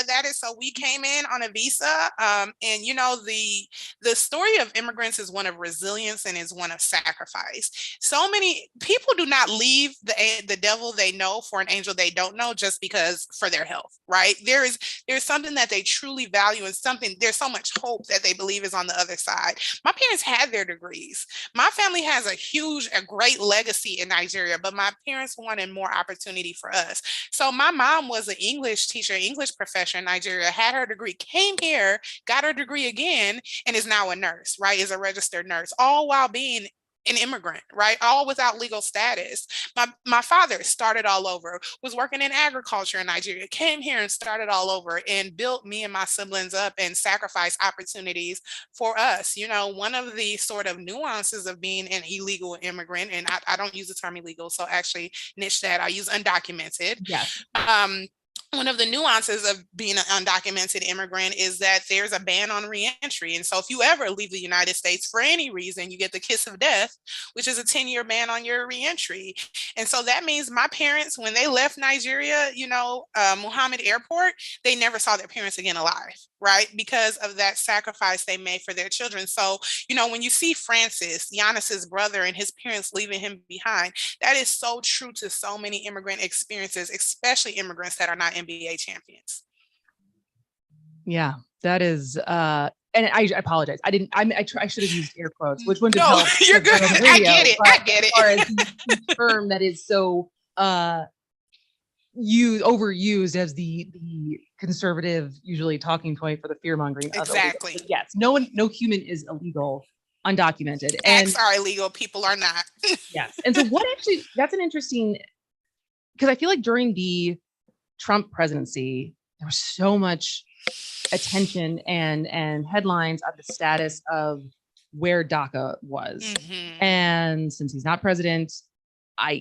Speaker 3: that is, so we came in on a visa, and the story of immigrants is one of resilience and is one of sacrifice. So many people do not leave the devil they know for an angel they don't know just because for their health, right? There's something that they truly value, and there's so much hope that they believe is on the other side. My parents had their degrees. My family has a great legacy in Nigeria, but my parents wanted more opportunity for us. So my mom was an English teacher, English professor in Nigeria, had her degree, came here, got her degree again, and is now a nurse, right? Is a registered nurse, all while being an immigrant, right? All without legal status. My father started all over, was working in agriculture in Nigeria, came here and started all over and built me and my siblings up and sacrificed opportunities for us. One of the sort of nuances of being an illegal immigrant, and I don't use the term illegal, so actually niche that, I use undocumented.
Speaker 2: Yes.
Speaker 3: One of the nuances of being an undocumented immigrant is that there's a ban on reentry. And so if you ever leave the United States for any reason, you get the kiss of death, which is a 10-year ban on your reentry. And so that means my parents, when they left Nigeria, Muhammad Airport, they never saw their parents again alive, right? Because of that sacrifice they made for their children. So, when you see Francis, Giannis's brother, and his parents leaving him behind, that is so true to so many immigrant experiences, especially immigrants that are not NBA champions.
Speaker 2: Yeah, that is, and and I apologize. I didn't. I should have used air quotes, which wouldn't
Speaker 3: No,
Speaker 2: have helped.
Speaker 3: you're good.
Speaker 2: Radio,
Speaker 3: I get it. I get it.
Speaker 2: As far as the term that is so overused as the conservative, usually talking point for the fear mongering.
Speaker 3: Exactly.
Speaker 2: Yes, no human is illegal, undocumented.
Speaker 3: Acts are illegal. People are not.
Speaker 2: Yes. And so that's an interesting, because I feel like during the Trump presidency, there was so much attention and headlines on the status of where DACA was.
Speaker 3: Mm-hmm.
Speaker 2: And since he's not president,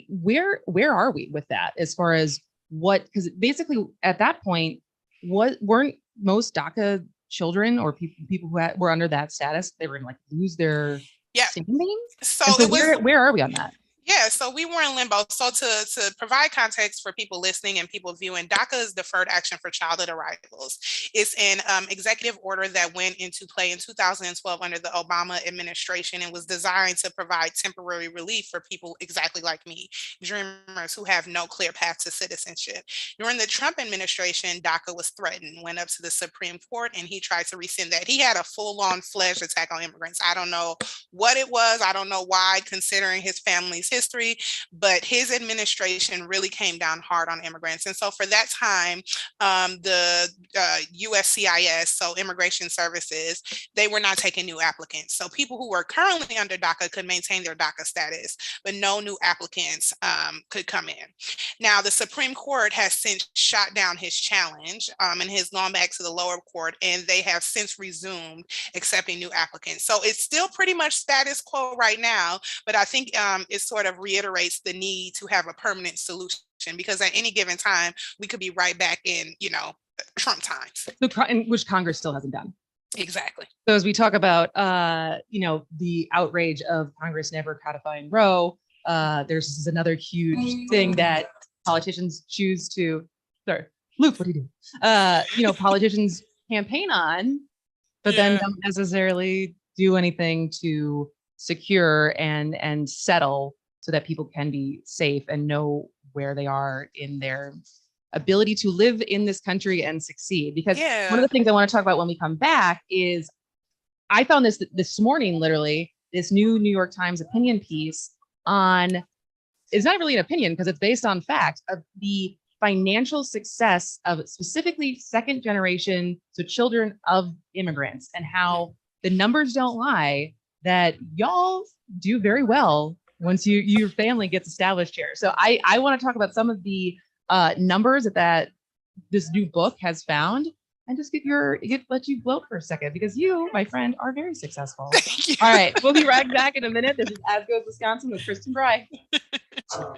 Speaker 2: where are we with that as far as because basically at that point, weren't most DACA children or people who were under that status, they were going to lose their standing? So where are we on that?
Speaker 3: Yeah, so we were in limbo. So to provide context for people listening and people viewing, DACA is Deferred Action for Childhood Arrivals. It's an executive order that went into play in 2012 under the Obama administration and was designed to provide temporary relief for people exactly like me, dreamers who have no clear path to citizenship. During the Trump administration, DACA was threatened, went up to the Supreme Court, and he tried to rescind that. He had a full-on fledged attack on immigrants. I don't know what it was. I don't know why, considering his family's history, but his administration really came down hard on immigrants. And so for that time, the USCIS, so Immigration Services, they were not taking new applicants. So people who were currently under DACA could maintain their DACA status, but no new applicants could come in. Now, the Supreme Court has since shot down his challenge and has gone back to the lower court, and they have since resumed accepting new applicants. So it's still pretty much status quo right now, but I think it sort of reiterates the need to have a permanent solution, because at any given time, we could be right back in, Trump times.
Speaker 2: Which Congress still hasn't done.
Speaker 3: Exactly.
Speaker 2: So as we talk about, the outrage of Congress never codifying Roe, there's another huge thing that politicians choose to, sorry, Luke, what do you do? Politicians campaign on, but then don't necessarily do anything to secure and settle so that people can be safe and know where they are in their ability to live in this country and succeed. Because one of the things I want to talk about when we come back is I found this morning, literally, this new New York Times opinion piece on, it's not really an opinion because it's based on fact, of the financial success of specifically second generation, so children of immigrants, and how the numbers don't lie, that y'all do very well once your family gets established here. So I want to talk about some of the numbers that this new book has found, and just let you gloat for a second, because you, my friend, are very successful. All right, we'll be right back in a minute. This is As Goes Wisconsin with Kristin Brey.
Speaker 4: I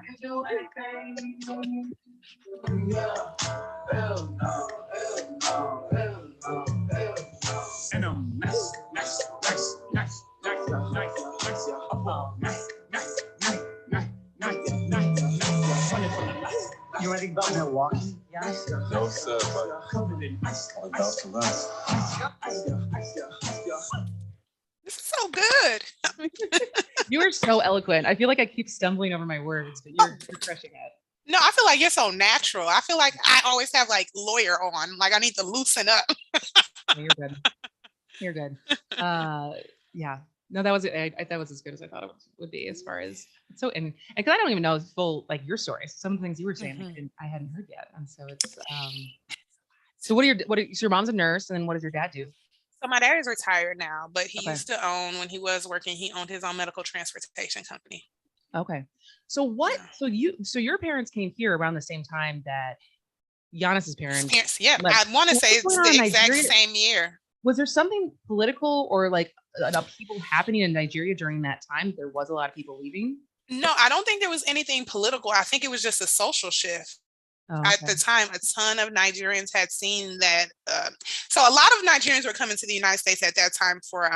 Speaker 4: can do anything. And I'm nice. You ready to go to Milwaukee? Yes.
Speaker 6: No, sir, but I'm about to run.
Speaker 3: This is so good.
Speaker 2: You are so eloquent. I feel like I keep stumbling over my words, but you're crushing it.
Speaker 3: No, I feel like you're so natural. I feel like I always have lawyer on. Like I need to loosen up.
Speaker 2: You're good. You're good. Yeah. No, that was it. That was as good as I thought it would be, as far as and because I don't even know full your story. Some of the things you were saying I hadn't heard yet, and so it's So so your mom's a nurse, and then what does your dad do?
Speaker 3: So my dad is retired now, but he used to own, when he was working, he owned his own medical transportation company.
Speaker 2: Okay. So so your parents came here around the same time that Giannis's parents.
Speaker 3: Yeah, I want to say it's the exact same year.
Speaker 2: Was there something political or an upheaval happening in Nigeria during that time? There was a lot of people leaving.
Speaker 3: No, I don't think there was anything political. I think it was just a social shift. At the time, a ton of Nigerians had seen that. So a lot of Nigerians were coming to the United States at that time for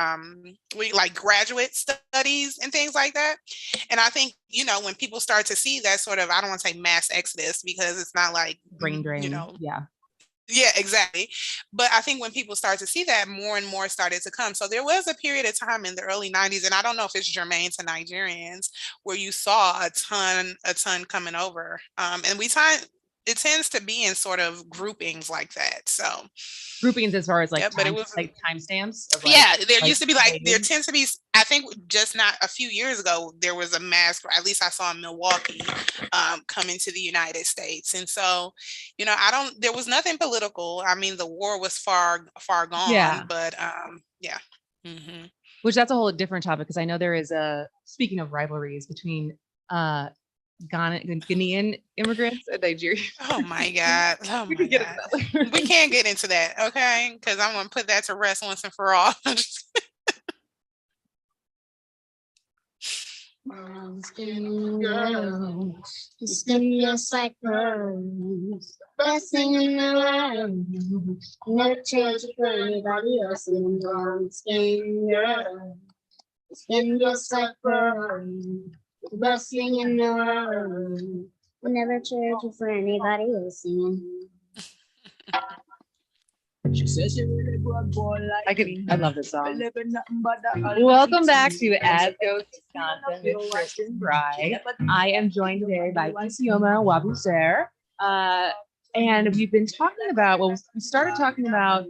Speaker 3: graduate studies and things like that. And I think, when people start to see that sort of, I don't want to say mass exodus, because it's not like
Speaker 2: brain drain.
Speaker 3: Yeah, exactly. But I think when people start to see that, more and more started to come. So there was a period of time in the early 90s, and I don't know if it's germane to Nigerians, where you saw a ton coming over. And it tends to be in sort of groupings like that. So
Speaker 2: groupings as far as like,
Speaker 3: but it was
Speaker 2: like timestamps.
Speaker 3: Yeah, there used to be like, there tends to be, I think just not a few years ago, there was a mass, or at least I saw in Milwaukee, coming to the United States. And so, there was nothing political. I mean, the war was far gone, but yeah. Mm-hmm.
Speaker 2: Which that's a whole different topic, because I know there is speaking of rivalries between Ghanaian immigrants and Nigeria.
Speaker 3: Oh my God. Oh my God. We can't get into that, okay? Because I'm going to put that to rest once and for all.
Speaker 7: Skin girl, your skin just like pearls, best thing in the world. Never change it for anybody else. Skin girl, your skin just like pearls, the best thing in the world. We never trade you for anybody else. Singing.
Speaker 5: She says she really good boy like
Speaker 2: I love this song.
Speaker 5: living nothing but the
Speaker 2: Welcome back to As Goes Wisconsin with Kristin and Brey. I am joined today by Nwabuzor. And we've been talking about, we started talking about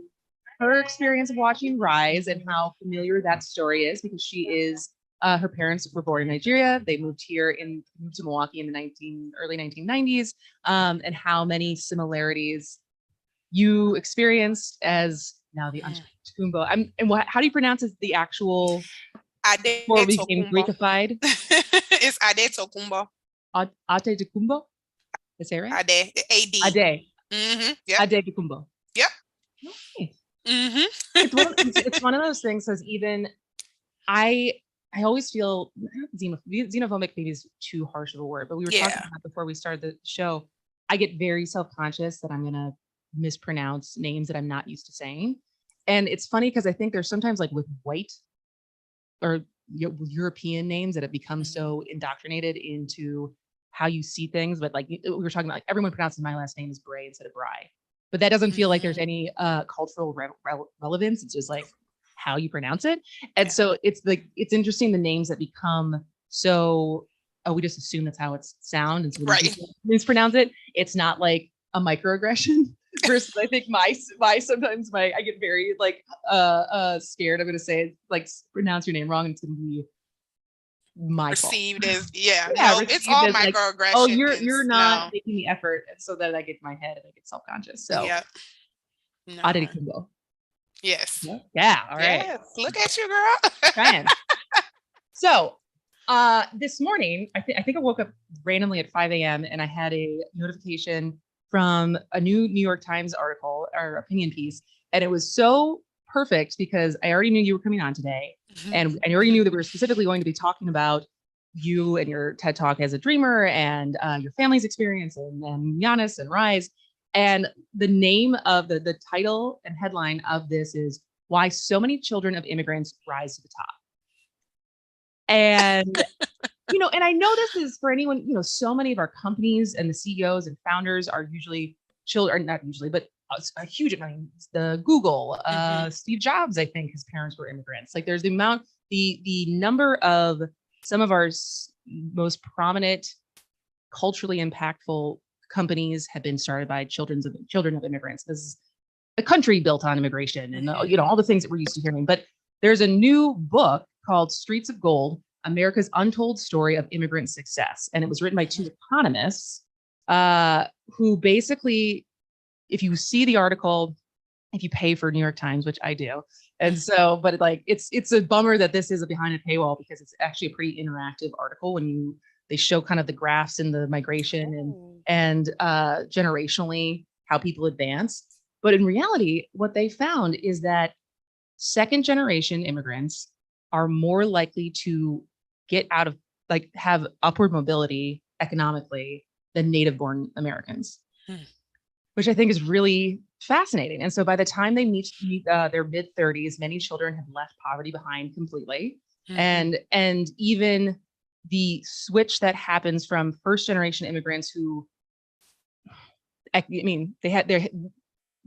Speaker 2: her experience of watching Rise and how familiar that story is, because she is, her parents were born in Nigeria. They moved to Milwaukee in the early 1990s, and how many similarities you experienced as now the Kumbo. How do you pronounce it? The actual before we became Greekified?
Speaker 3: It's Adetokunbo.
Speaker 2: Adetokunbo? Is that right?
Speaker 3: Ade. A-D.
Speaker 2: Ade.
Speaker 3: Mm-hmm. Yep.
Speaker 2: Adetokunbo.
Speaker 3: Yep.
Speaker 2: Nice.
Speaker 3: Mm-hmm.
Speaker 2: It's one of those things, because even I always feel xenophobic maybe is too harsh of a word, but we were talking about before we started the show. I get very self-conscious that I'm gonna mispronounce names that I'm not used to saying. And it's funny because I think there's sometimes like with white or European names that have become so indoctrinated into how you see things. But like we were talking about, like everyone pronounces my last name as Brey instead of Brey, but that doesn't feel like there's any cultural relevance. It's just like how you pronounce it. And so it's like, it's interesting, the names that become so, we just assume that's how it's sound. And so we mispronounce it. It's not like a microaggression. Versus I think sometimes I get very like scared. I'm gonna say like pronounce your name wrong and it's gonna be my
Speaker 3: perceived
Speaker 2: fault.
Speaker 3: as no, it's all microaggression.
Speaker 2: Like, oh, you're not making the effort, and so that I get in my head and I get self-conscious. So
Speaker 3: No. Yes.
Speaker 2: Yeah. All right.
Speaker 3: Yes. Look at you, girl.
Speaker 2: Trying. So this morning, I think I woke up randomly at 5 a.m. and I had a notification from a new New York Times article or opinion piece. And it was so perfect because I already knew you were coming on today. And I already knew that we were specifically going to be talking about you and your TED Talk as a dreamer and your family's experience and Giannis and Rise. And the name of the title and headline of this is Why So Many Children of Immigrants Rise to the Top. And and I know this is for anyone, so many of our companies and the CEOs and founders are usually children, not usually, but a huge amount. The Google, Steve Jobs, I think his parents were immigrants. Like there's the number of some of our most prominent, culturally impactful companies have been started by children of immigrants. This is a country built on immigration and all the things that we're used to hearing. But there's a new book called Streets of Gold: America's Untold Story of Immigrant Success. And it was written by two economists who basically, if you see the article, if you pay for New York Times, which I do. And so, but it's a bummer that this is a behind a paywall because it's actually a pretty interactive article when they show kind of the graphs and the migration and generationally how people advance. But in reality, what they found is that second generation immigrants are more likely to get out of, have upward mobility economically than native born Americans, which I think is really fascinating. And so by the time they meet their mid 30s, many children have left poverty behind completely. And even the switch that happens from first generation immigrants who,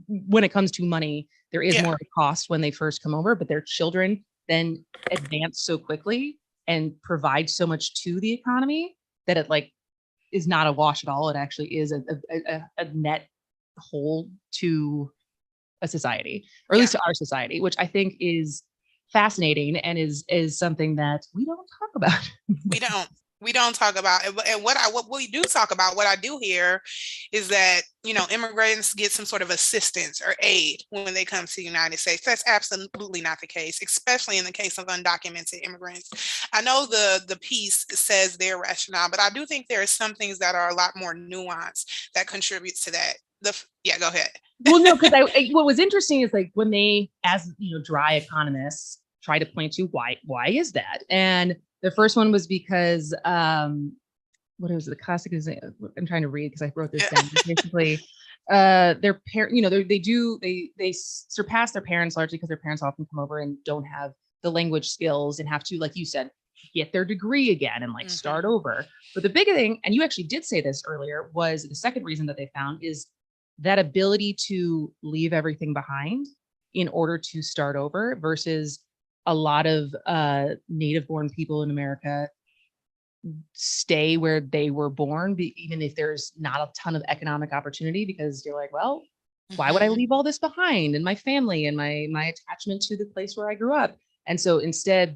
Speaker 2: when it comes to money, there is more of a cost when they first come over, but their children then advance so quickly and provide so much to the economy that it is not a wash at all. It actually is a net whole to a society, or at least to our society, which I think is fascinating and is something that we don't talk about.
Speaker 3: We don't talk about it. And what we do talk about, what I do hear is that, immigrants get some sort of assistance or aid when they come to the United States. That's absolutely not the case, especially in the case of undocumented immigrants. I know the piece says their rationale, but I do think there are some things that are a lot more nuanced that contributes to that. Go ahead.
Speaker 2: Well, no, because what was interesting is like when they, as dry economists, try to point to why is that? And the first one was because what is it? The classic is I'm trying to read because I wrote this down. Basically, their parent, they surpass their parents largely because their parents often come over and don't have the language skills and have to, like you said, get their degree again and like start over. But the big thing, and you actually did say this earlier, was the second reason that they found is that ability to leave everything behind in order to start over versus a lot of native born people in America stay where they were born, even if there's not a ton of economic opportunity, because you're like, well, why would I leave all this behind and my family and my attachment to the place where I grew up? And so instead,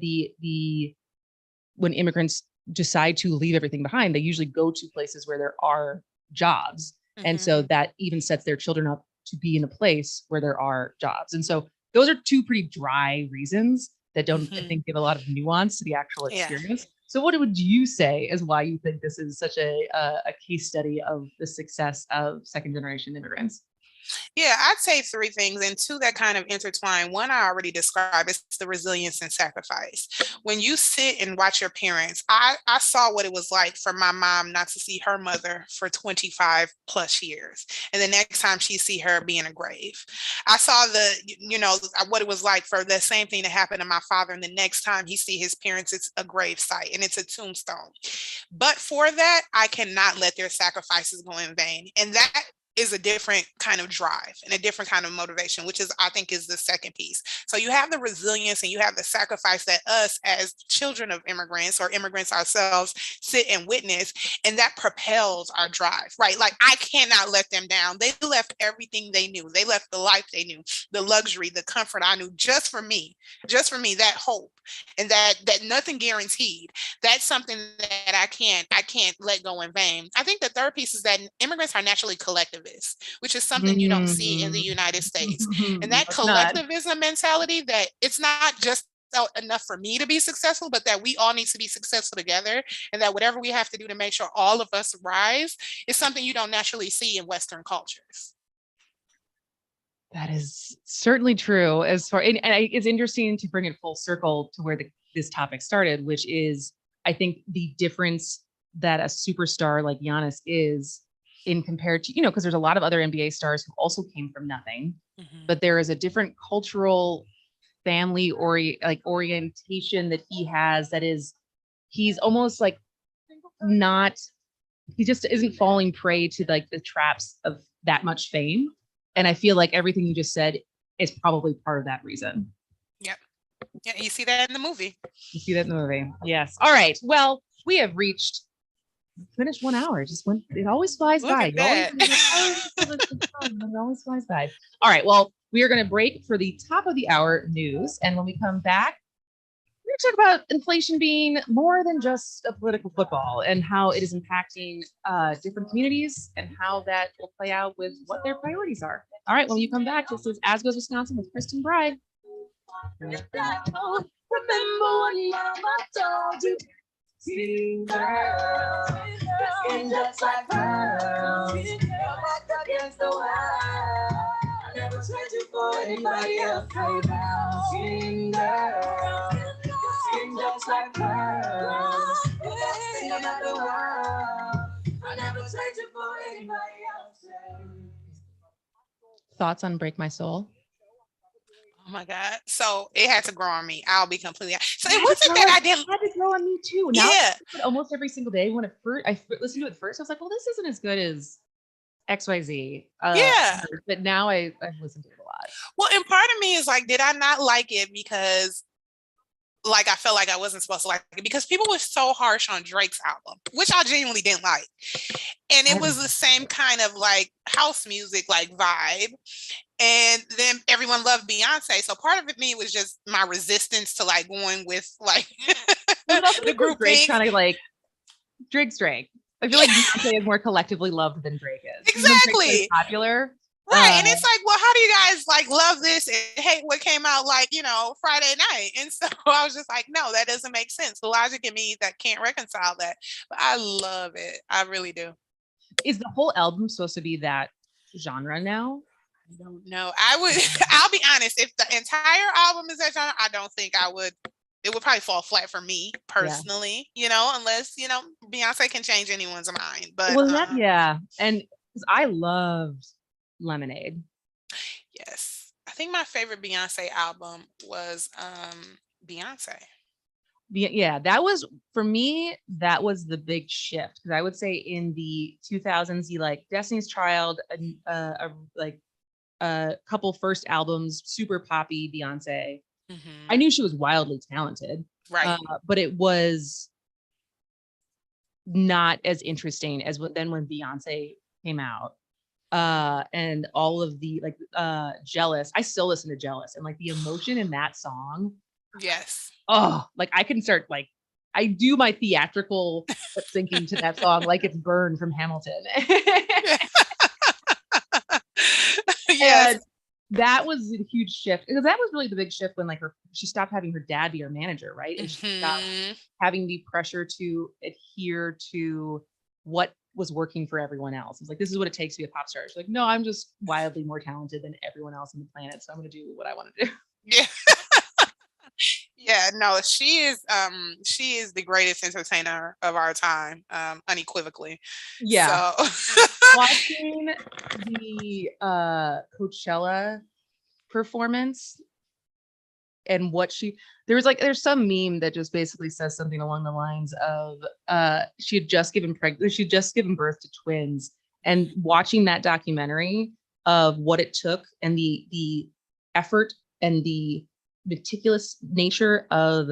Speaker 2: when immigrants decide to leave everything behind, they usually go to places where there are jobs. And so that even sets their children up to be in a place where there are jobs. And so those are two pretty dry reasons that don't, I think, give a lot of nuance to the actual experience. So what would you say is why you think this is such a case study of the success of second generation immigrants?
Speaker 3: Yeah, I'd say three things, and two that kind of intertwine. One I already described is the resilience and sacrifice. When you sit and watch your parents, I saw what it was like for my mom not to see her mother for 25 plus years. And the next time she see her be in a grave. I saw what it was like for the same thing to happen to my father. And the next time he see his parents, it's a grave site and it's a tombstone. But for that, I cannot let their sacrifices go in vain. And that is a different kind of drive and a different kind of motivation, which is, I think, is the second piece. So you have the resilience and you have the sacrifice that us as children of immigrants or immigrants ourselves sit and witness, and that propels our drive, right? Like, I cannot let them down. They left everything they knew. They left the life they knew, the luxury, the comfort I knew, just for me, that hope, and that nothing guaranteed. That's something that I can't let go in vain. I think the third piece is that immigrants are naturally collectivists, which is something you don't see in the United States. And that collectivism mentality, that it's not just enough for me to be successful, but that we all need to be successful together, and that whatever we have to do to make sure all of us rise is something you don't naturally see in Western cultures.
Speaker 2: That is certainly true. It's interesting to bring it full circle to where this topic started, which is, I think, the difference that a superstar like Giannis is in compared to, because there's a lot of other NBA stars who also came from nothing, but there is a different cultural family orientation that he has. That is, he's almost like he just isn't falling prey to like the traps of that much fame. And I feel like everything you just said is probably part of that reason.
Speaker 3: Yep. Yeah, you see that in the movie.
Speaker 2: Yes. All right. Well, we have finished 1 hour. It always flies by. It always flies by. All right. Well, we are going to break for the top of the hour news. And when we come back, we're going to talk about inflation being more than just a political football and how it is impacting different communities and how that will play out with what their priorities are. All right. When you come back, this is As Goes Wisconsin with Kristin, Brey.
Speaker 4: Remember when mama told you, sing girl, your skin just like pearls, your back against the wall. I never trade you for anybody else, baby. Sing girl, your skin just like pearls, the best thing about the world. I never trade you for anybody else, baby.
Speaker 2: Thoughts on Break My Soul?
Speaker 3: Oh my God. So it had to grow on me. I'll be completely honest. So it wasn't that I didn't.
Speaker 2: It had to grow on me too. Now
Speaker 3: Yeah.
Speaker 2: Almost every single day. When I listened to it first, I was like, well, this isn't as good as XYZ.
Speaker 3: Yeah.
Speaker 2: But now I've listened to it a lot.
Speaker 3: Well, and part of me is like, did I not like it because like I felt like I wasn't supposed to like it because people were so harsh on Drake's album, which I genuinely didn't like. And it was the same kind of like house music, like vibe. And then everyone loved Beyonce. So part of it me was just my resistance to like going with like
Speaker 2: the group Drake trying to like Drake's Drake. I feel like Beyonce is more collectively loved than Drake is.
Speaker 3: Exactly.
Speaker 2: Popular.
Speaker 3: Right. And it's like, well, how do you guys like love this and hate what came out like, you know, Friday night? And so I was just like, no, that doesn't make sense. The logic in me that can't reconcile that. But I love it. I really do. Is
Speaker 2: the whole album supposed to be that genre now?
Speaker 3: I don't know. I'll be honest. If the entire album is that genre, I don't think I would. It would probably fall flat for me personally, you know, unless, you know, Beyonce can change anyone's mind. But
Speaker 2: yeah. And I loved Lemonade.
Speaker 3: Yes. I think my favorite Beyonce album was Beyonce.
Speaker 2: Yeah, that was for me, that was the big shift. Because I would say in the 2000s, you like Destiny's Child, like a couple first albums, super poppy Beyonce.
Speaker 3: Mm-hmm.
Speaker 2: I knew she was wildly talented,
Speaker 3: right?
Speaker 2: But it was not as interesting as then when Beyonce came out. And all of the like Jealous. I still listen to Jealous, and like the emotion in that song.
Speaker 3: Yes.
Speaker 2: Oh, like I can start like I do my theatrical syncing to that song like it's Burned from Hamilton.
Speaker 3: Yes.
Speaker 2: And that was a huge shift because that was really the big shift when like she stopped having her dad be her manager, right? And she stopped having the pressure to adhere to what was working for everyone else. It's like, this is what it takes to be a pop star. She's like, no, I'm just wildly more talented than everyone else on the planet. So I'm going to do what I want to do.
Speaker 3: Yeah. Yeah, no, she is the greatest entertainer of our time, unequivocally.
Speaker 2: Yeah.
Speaker 3: So
Speaker 2: watching the Coachella performance and what there's some meme that just basically says something along the lines of she had just given birth to twins, and watching that documentary of what it took and the effort and the meticulous nature of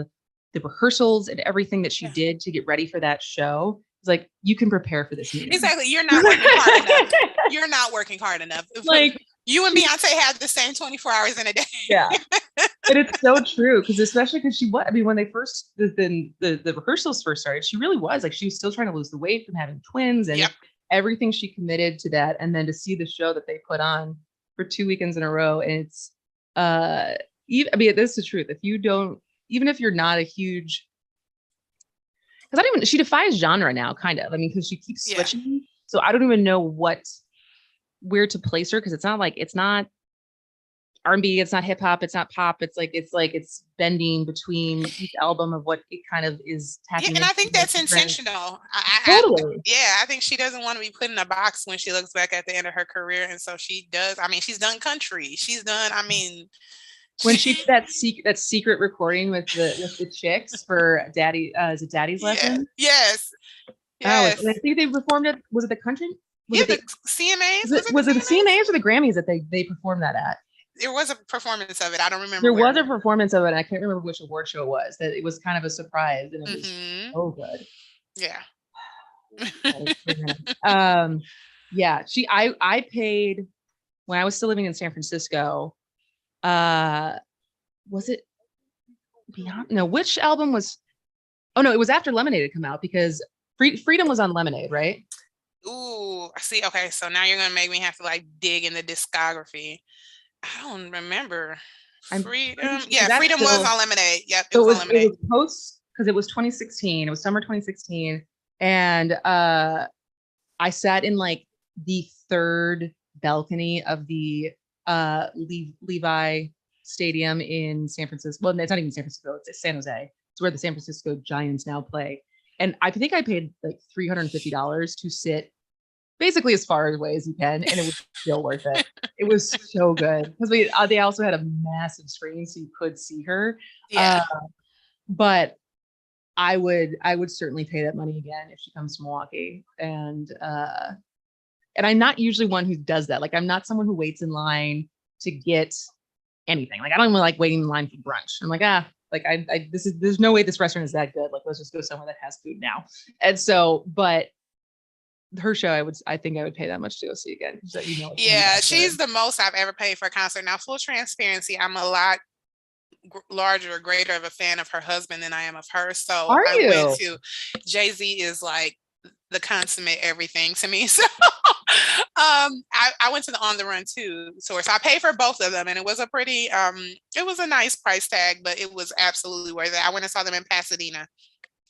Speaker 2: the rehearsals and everything that she did to get ready for that show. It's like, you can prepare for this meeting.
Speaker 3: Exactly. You're not working hard enough. You're not working hard enough. Like you and Beyonce had the same 24 hours in a day.
Speaker 2: Yeah. And it's so true because especially because when they first the rehearsals first started, she really was like she was still trying to lose the weight from having twins and everything she committed to that, and then to see the show that they put on for 2 weekends in a row, and it's this is the truth. Even if you're not a huge, because she defies genre now, kind of. I mean, because she keeps switching, so I don't even know where to place her because it's not R&B, it's not hip hop, it's not pop. It's bending between each album of what it kind of is tapping.
Speaker 3: Yeah, and I think that's intentional.
Speaker 2: Totally.
Speaker 3: I think she doesn't want to be put in a box when she looks back at the end of her career, and so she does. I mean, she's done country. She's done. I mean.
Speaker 2: When she did that secret recording with the chicks for Daddy, is it Daddy's Lesson?
Speaker 3: Yes.
Speaker 2: Yes. Oh, I think they performed it. Was it the country?
Speaker 3: The CMAs.
Speaker 2: Was it the CMAs or the Grammys that they performed that at?
Speaker 3: There was a performance of it. I don't remember.
Speaker 2: There was a performance of it. I can't remember which award show it was. That it was kind of a surprise, and it was so good.
Speaker 3: Yeah.
Speaker 2: Yeah. I paid when I was still living in San Francisco. Was it Beyond? No, which album was? Oh no, it was after Lemonade had come out because Freedom was on Lemonade, right?
Speaker 3: Ooh, I see. Okay, so now you're gonna make me have to like dig in the discography. I don't remember. Freedom. Yeah, Freedom was on Lemonade. Yep, it was on Lemonade. It was
Speaker 2: post because it was 2016. It was summer 2016, and I sat in like the third balcony of the Levi Stadium in San Francisco. Well, it's not even San Francisco, it's San Jose. It's where the San Francisco Giants now play. And I think I paid like $350 to sit basically as far away as you can, and it was still worth it. It was so good because they also had a massive screen so you could see her.
Speaker 3: Yeah.
Speaker 2: But I would certainly pay that money again if she comes to Milwaukee. And I'm not usually one who does that. Like, I'm not someone who waits in line to get anything. Like, I don't even like waiting in line for brunch. I'm like, Like there's no way this restaurant is that good. Like, let's just go somewhere that has food now. And so, but her show, I think I would pay that much to go see again. So,
Speaker 3: yeah, she's the most I've ever paid for a concert. Now, full transparency, I'm a lot larger or greater of a fan of her husband than I am of her. So I went to Jay-Z is like the consummate everything to me. So I went to the On the Run 2 tour. So I paid for both of them, and it was a pretty it was a nice price tag, but it was absolutely worth it. I went and saw them in Pasadena.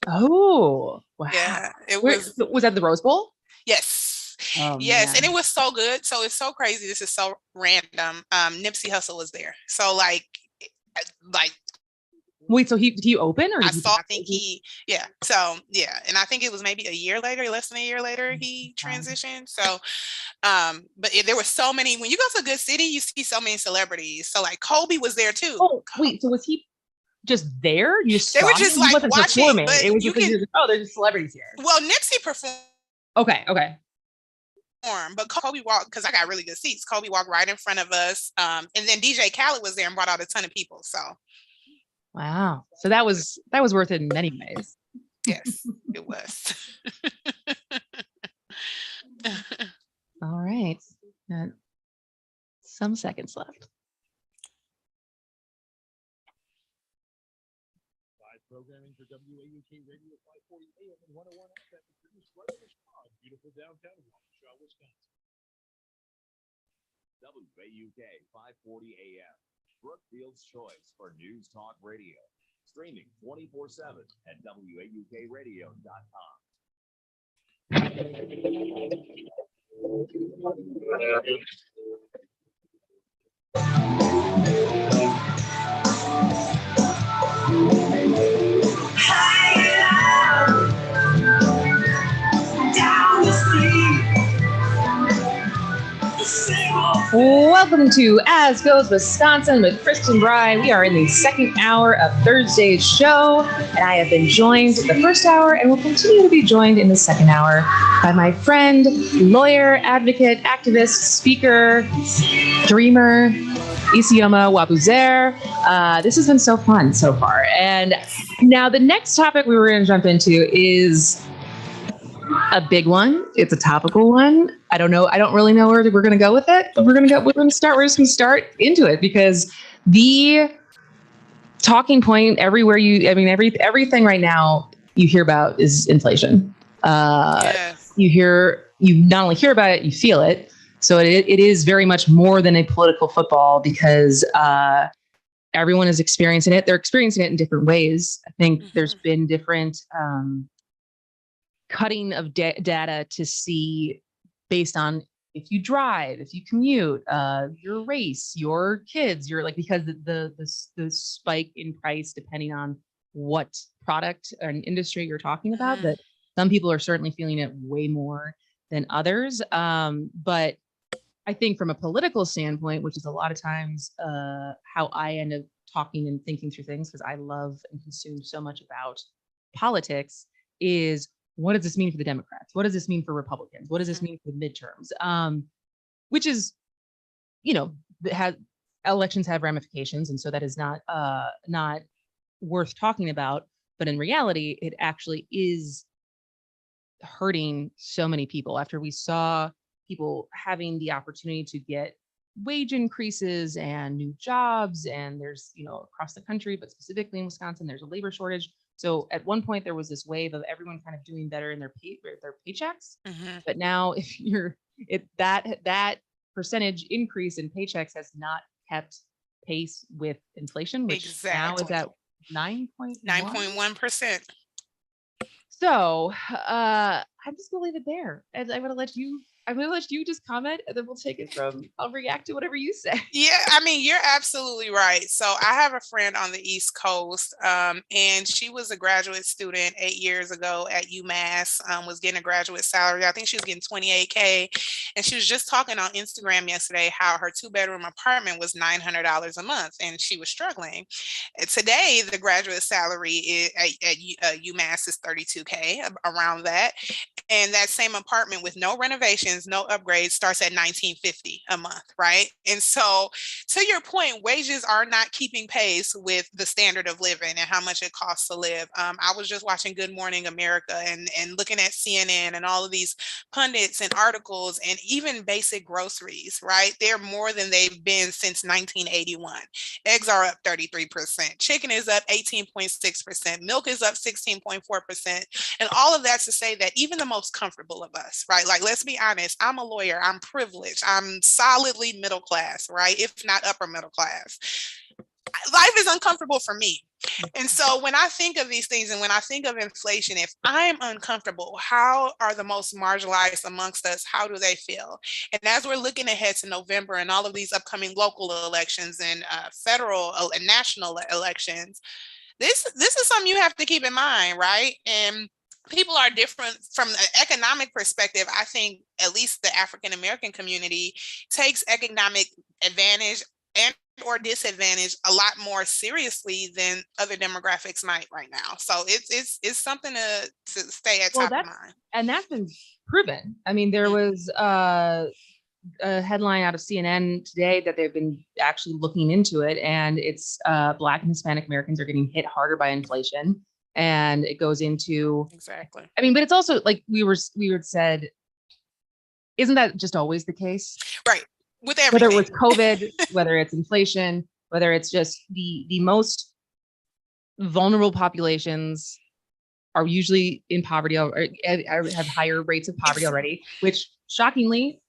Speaker 2: Oh, wow.
Speaker 3: Yeah.
Speaker 2: Was that the Rose Bowl?
Speaker 3: Yes.
Speaker 2: Oh,
Speaker 3: yes.
Speaker 2: man.
Speaker 3: And it was so good. So it's so crazy. This is so random. Nipsey Hussle was there. So like
Speaker 2: wait, so did he open or
Speaker 3: I think he so yeah, and I think it was maybe a year later, less than a year later, he transitioned. So but there were so many, when you go to a good city, you see so many celebrities. So like Kobe was there too.
Speaker 2: Oh wait, so was he just there?
Speaker 3: They were just like watching, but
Speaker 2: it was there's just celebrities here.
Speaker 3: Well, Nipsey performed.
Speaker 2: Okay.
Speaker 3: But Kobe walked, because I got really good seats. Kobe walked right in front of us. And then DJ Khaled was there and brought out a ton of people. So
Speaker 2: wow. So that was worth it in many ways.
Speaker 3: Yes, it was.
Speaker 2: All right. Some seconds left.
Speaker 1: Programming for WAUK Radio 540 AM and 101 FM, produced right in beautiful downtown Waukesha, Wisconsin.
Speaker 8: WAUK 540 AM, Brookfield's choice for news talk radio. Streaming 24/7 at WAUKradio.com.
Speaker 2: Welcome to As Goes Wisconsin with Kristin, Brey. We are in the second hour of Thursday's show, and I have been joined the first hour and will continue to be joined in the second hour by my friend, lawyer, advocate, activist, speaker, dreamer, Isioma Nwabuzor. This has been so fun so far. And now the next topic we were going to jump into is a big one. It's a topical one. I don't know. I don't really know where we're going to go with it, but we're just going to start into it, because the talking point everywhere everything right now you hear about is inflation.
Speaker 3: Yes.
Speaker 2: You not only hear about it, you feel it. So it is very much more than a political football, because everyone is experiencing it. They're experiencing it in different ways. I think there's been different cutting of data to see based on if you drive, if you commute, your race, your kids, because the spike in price depending on what product or industry you're talking about, that some people are certainly feeling it way more than others. But I think from a political standpoint, which is a lot of times how I end up talking and thinking through things, because I love and consume so much about politics, is what does this mean for the Democrats? What does this mean for Republicans? What does this mean for the midterms? Which is, elections have ramifications, and so that is not worth talking about. But in reality, it actually is hurting so many people. After we saw people having the opportunity to get wage increases and new jobs, and there's, across the country, but specifically in Wisconsin, there's a labor shortage. So at one point there was this wave of everyone kind of doing better in their paychecks. But now that percentage increase in paychecks has not kept pace with inflation, which now is at
Speaker 3: 9.1%.
Speaker 2: So I'm just gonna leave it there, and I'm gonna let you just comment, and then we'll take it from. I'll react to whatever you say.
Speaker 3: Yeah, you're absolutely right. So I have a friend on the East Coast, and she was a graduate student 8 years ago at UMass, was getting a graduate salary. I think she was getting $28K, and she was just talking on Instagram yesterday how her 2-bedroom apartment was $900 a month, and she was struggling. And today, the graduate salary at UMass is $32K, around that. And that same apartment with no renovations, no upgrades starts at $19.50 a month, right? And so to your point, wages are not keeping pace with the standard of living and how much it costs to live. I was just watching Good Morning America and looking at CNN and all of these pundits and articles, and even basic groceries, right? They're more than they've been since 1981. Eggs are up 33%. Chicken is up 18.6%. Milk is up 16.4%. And all of that to say that even the most comfortable of us, right? Like, let's be honest, I'm a lawyer, I'm privileged, I'm solidly middle class, right? If not upper middle class. Life is uncomfortable for me. And so when I think of these things and when I think of inflation, if I'm uncomfortable, how are the most marginalized amongst us? How do they feel? And as we're looking ahead to November and all of these upcoming local elections and federal and national elections, this is something you have to keep in mind, right? And people are different from an economic perspective. I think at least the African American community takes economic advantage and or disadvantage a lot more seriously than other demographics might right now. So it's something to stay at top of mind.
Speaker 2: And that's been proven. I mean, there was a headline out of CNN today that they've been actually looking into it, and it's Black and Hispanic Americans are getting hit harder by inflation. And it goes into
Speaker 3: exactly.
Speaker 2: I mean, but it's also like we had said, isn't that just always the case?
Speaker 3: Right. With everything.
Speaker 2: Whether it was COVID, whether it's inflation, whether it's just the most vulnerable populations are usually in poverty or have higher rates of poverty already, which shockingly,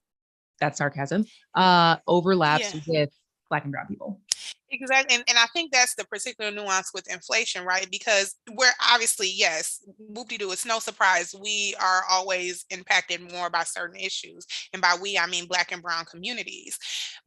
Speaker 2: that's sarcasm, overlaps with Black and brown people.
Speaker 3: Exactly. And I think that's the particular nuance with inflation, right? Because we're obviously, yes, whoop-de-doo, it's no surprise. We are always impacted more by certain issues. And by we, I mean Black and brown communities.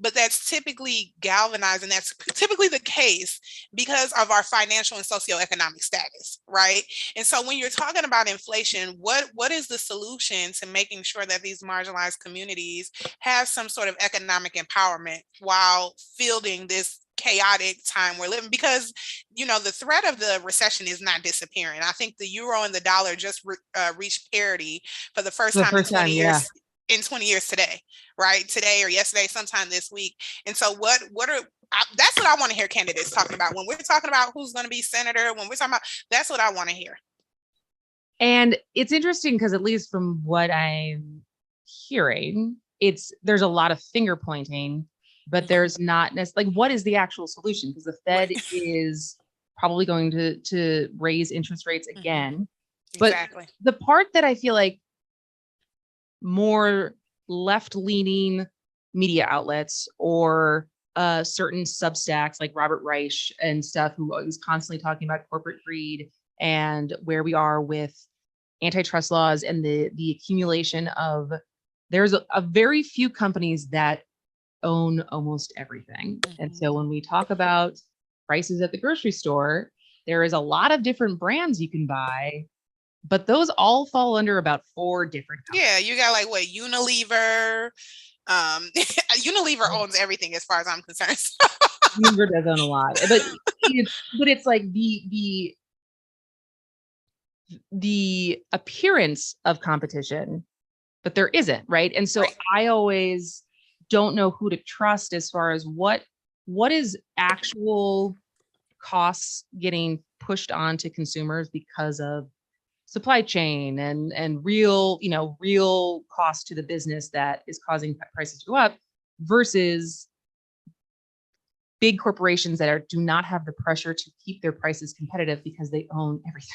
Speaker 3: But that's typically galvanized, and that's typically the case because of our financial and socioeconomic status, right? And so when you're talking about inflation, what is the solution to making sure that these marginalized communities have some sort of economic empowerment while fielding this chaotic time we're living? Because, you know, the threat of the recession is not disappearing. I think the euro and the dollar just reached parity for the first time in 20 years. In 20 years today, right? Today or yesterday, sometime this week. And so that's what I want to hear candidates talking about. When we're talking about who's going to be senator, when we're talking about, that's what I want to hear.
Speaker 2: And it's interesting because at least from what I'm hearing, there's a lot of finger pointing, but there's not necessarily, like, what is the actual solution? Because the Fed is probably going to raise interest rates again.
Speaker 3: Exactly.
Speaker 2: But the part that I feel like more left-leaning media outlets or certain Substacks like Robert Reich and stuff, who is constantly talking about corporate greed and where we are with antitrust laws and the accumulation of, there's a very few companies that own almost everything. And so when we talk about prices at the grocery store, there is a lot of different brands you can buy, but those all fall under about 4 different companies.
Speaker 3: Yeah, you got like what, Unilever. Unilever owns everything as far as I'm concerned.
Speaker 2: Unilever does own a lot, but it's like the appearance of competition, but there isn't, right? And so I always don't know who to trust as far as what is actual costs getting pushed on to consumers because of supply chain and real cost to the business that is causing prices to go up versus big corporations that do not have the pressure to keep their prices competitive because they own everything.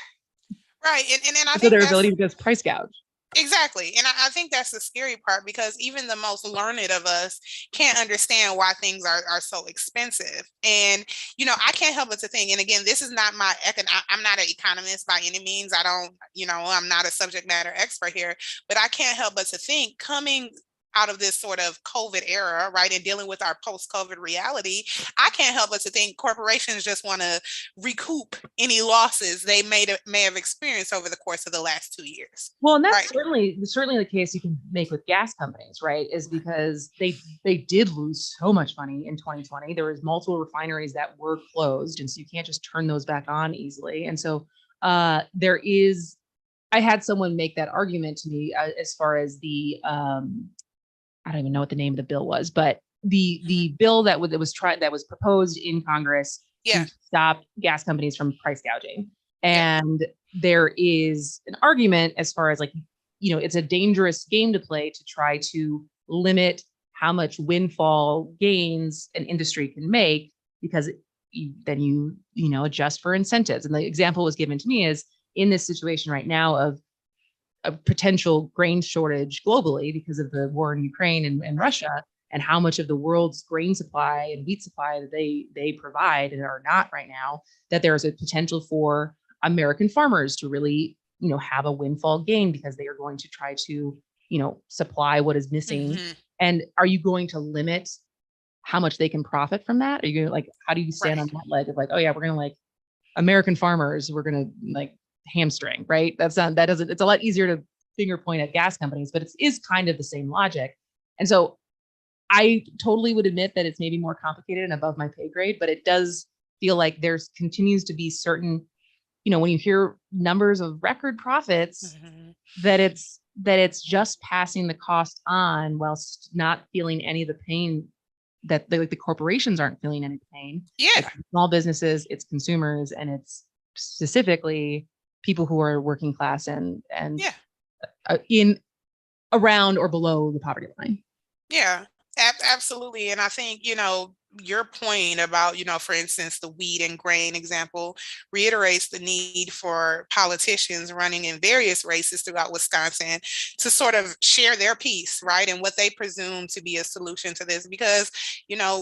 Speaker 3: Right. And I
Speaker 2: so
Speaker 3: think
Speaker 2: their ability to just price gouge.
Speaker 3: Exactly. And I think that's the scary part, because even the most learned of us can't understand why things are so expensive. And, you know, I can't help but to think, and again, this is not I'm not an economist by any means. I'm not a subject matter expert here, but I can't help but to think, coming out of this sort of COVID era, right, and dealing with our post-COVID reality, I can't help but to think corporations just want to recoup any losses they may have experienced over the course of the last 2 years.
Speaker 2: Well, and that's certainly the case you can make with gas companies, right? Is because they did lose so much money in 2020. There was multiple refineries that were closed, and so you can't just turn those back on easily. And so there is, I had someone make that argument to me as far as the I don't even know what the name of the bill was, but the bill that was proposed in Congress to stop gas companies from price gouging. And there is an argument as far as like, it's a dangerous game to play to try to limit how much windfall gains an industry can make, because then you adjust for incentives. And the example was given to me is in this situation right now of a potential grain shortage globally because of the war in Ukraine and Russia, and how much of the world's grain supply and wheat supply that they provide and are not right now, that there is a potential for American farmers to really, have a windfall gain because they are going to try to, supply what is missing. And are you going to limit how much they can profit from that? Are you going to how do you stand on that leg of oh yeah, we're going to American farmers, we're going to hamstring, right? It's a lot easier to finger point at gas companies, but it is kind of the same logic. And so I totally would admit that it's maybe more complicated and above my pay grade, but it does feel like there's continues to be certain, when you hear numbers of record profits, that it's just passing the cost on whilst not feeling any of the pain that the corporations aren't feeling any pain.
Speaker 3: Yeah.
Speaker 2: It's small businesses, it's consumers, and it's specifically people who are working class and in around or below the poverty line.
Speaker 3: Yeah, absolutely. And I think, your point about, for instance, the wheat and grain example reiterates the need for politicians running in various races throughout Wisconsin to sort of share their piece, right? And what they presume to be a solution to this, because,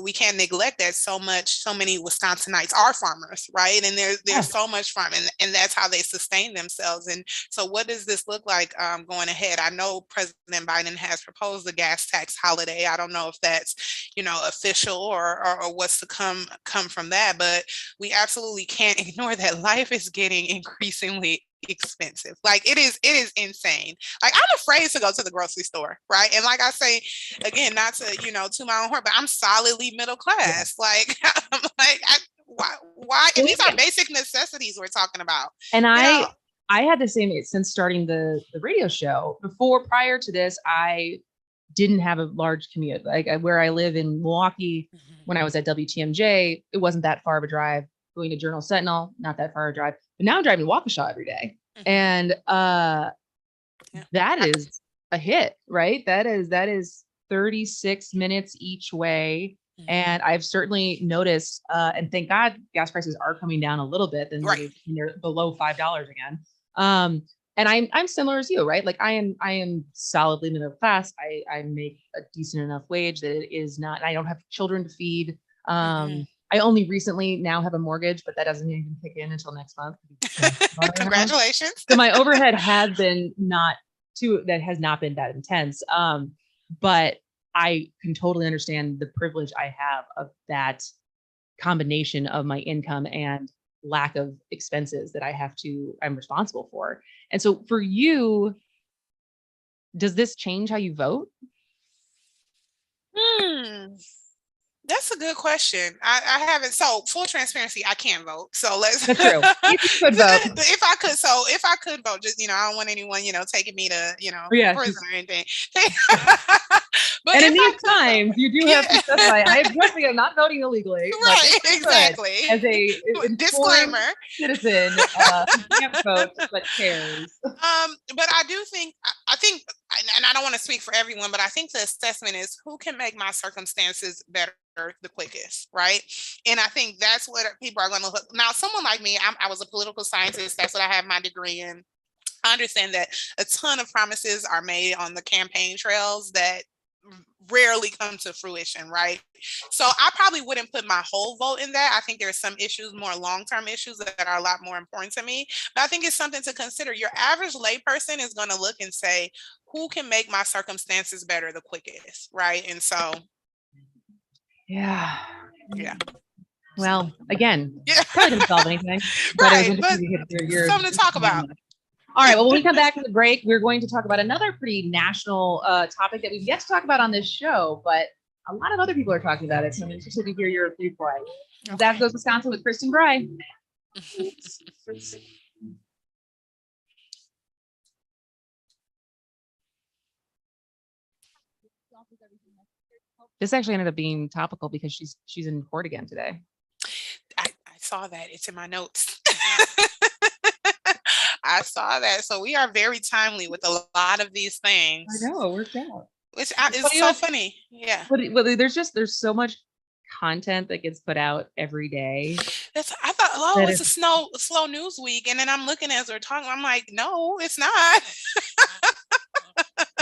Speaker 3: we can't neglect that so many Wisconsinites are farmers, right? And there's so much farming, and that's how they sustain themselves. And so what does this look like going ahead? I know President Biden has proposed the gas tax holiday. I don't know if that's, official or what's to come from that, but we absolutely can't ignore that life is getting increasingly expensive. It is insane. I'm afraid to go to the grocery store, right? And like I say again, not to to my own horn, but I'm solidly middle class. Why? And these are basic necessities we're talking about.
Speaker 2: And I had the same since starting the radio show. Prior to this, I didn't have a large commute. Where I live in Milwaukee, when I was at WTMJ, it wasn't that far of a drive. Going to Journal Sentinel, not that far a drive. But now I'm driving to Waukesha every day. And that is a hit, right? That is 36 minutes each way. And I've certainly noticed, and thank God gas prices are coming down a little bit, and they're below $5 again. And I'm similar as you, right? I am solidly middle class. I make a decent enough wage that it is not, I don't have children to feed. I only recently now have a mortgage, but that doesn't even kick in until next month.
Speaker 3: Congratulations.
Speaker 2: So my overhead has been that has not been that intense. But I can totally understand the privilege I have of that combination of my income and lack of expenses that I'm responsible for. And so for you, does this change how you vote?
Speaker 3: That's a good question. I haven't. So full transparency, I can't vote. So let's.
Speaker 2: That's true. You could vote.
Speaker 3: If I could vote, just I don't want anyone taking me to prison or anything. But
Speaker 2: and in these times, you do have to specify. I'm not voting illegally.
Speaker 3: Right. Exactly.
Speaker 2: As a
Speaker 3: disclaimer,
Speaker 2: citizen, can't vote but cares.
Speaker 3: But I do think. I think, and I don't want to speak for everyone, but I think the assessment is who can make my circumstances better the quickest, right? And I think that's what people are going to look. Now, someone like me, I was a political scientist. That's what I have my degree in. I understand that a ton of promises are made on the campaign trails that rarely come to fruition, right? So I probably wouldn't put my whole vote in that. I think there are some issues, more long-term issues that are a lot more important to me. But I think it's something to consider. Your average layperson is going to look and say, who can make my circumstances better the quickest, right? And so
Speaker 2: yeah.
Speaker 3: Well,
Speaker 2: again, probably didn't solve anything.
Speaker 3: Right, but something to talk about.
Speaker 2: All right. Well, when we come back from the break, we're going to talk about another pretty national topic that we've yet to talk about on this show, but a lot of other people are talking about it. So I'm interested to hear your viewpoint. That goes Wisconsin with Kristin Brey. This actually ended up being topical because she's in court again today.
Speaker 3: I saw that. It's in my notes. I saw that. So we are very timely with a lot of these things.
Speaker 2: I know, it worked out.
Speaker 3: Which is so funny. Yeah.
Speaker 2: But there's so much content that gets put out every day.
Speaker 3: I thought, oh, it's a slow news week. And then I'm looking as we're talking, I'm like, no, it's not.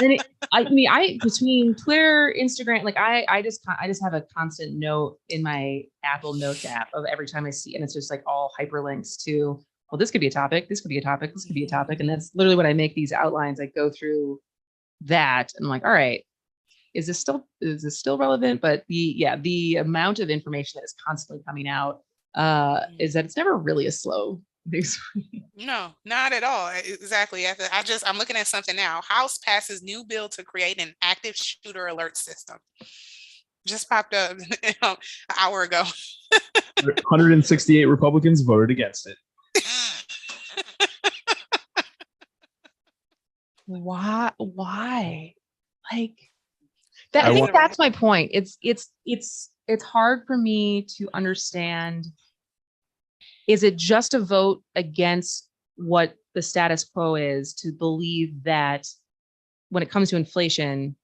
Speaker 2: And I between Twitter, Instagram, like I just have a constant note in my Apple Notes app of every time I see, and it's just like all hyperlinks to, well, this could be a topic, this could be a topic, this could be a topic. And that's literally when I make these outlines. I go through that and I'm like, all right, is this still relevant? But the amount of information that is constantly coming out is that it's never really a slow news week.
Speaker 3: No, not at all. Exactly. I'm looking at something now. House passes new bill to create an active shooter alert system. Just popped up an hour ago.
Speaker 1: 168 Republicans voted against it.
Speaker 2: Why? Like that? I think that's my point. It's hard for me to understand. Is it just a vote against what the status quo is to believe that when it comes to inflation,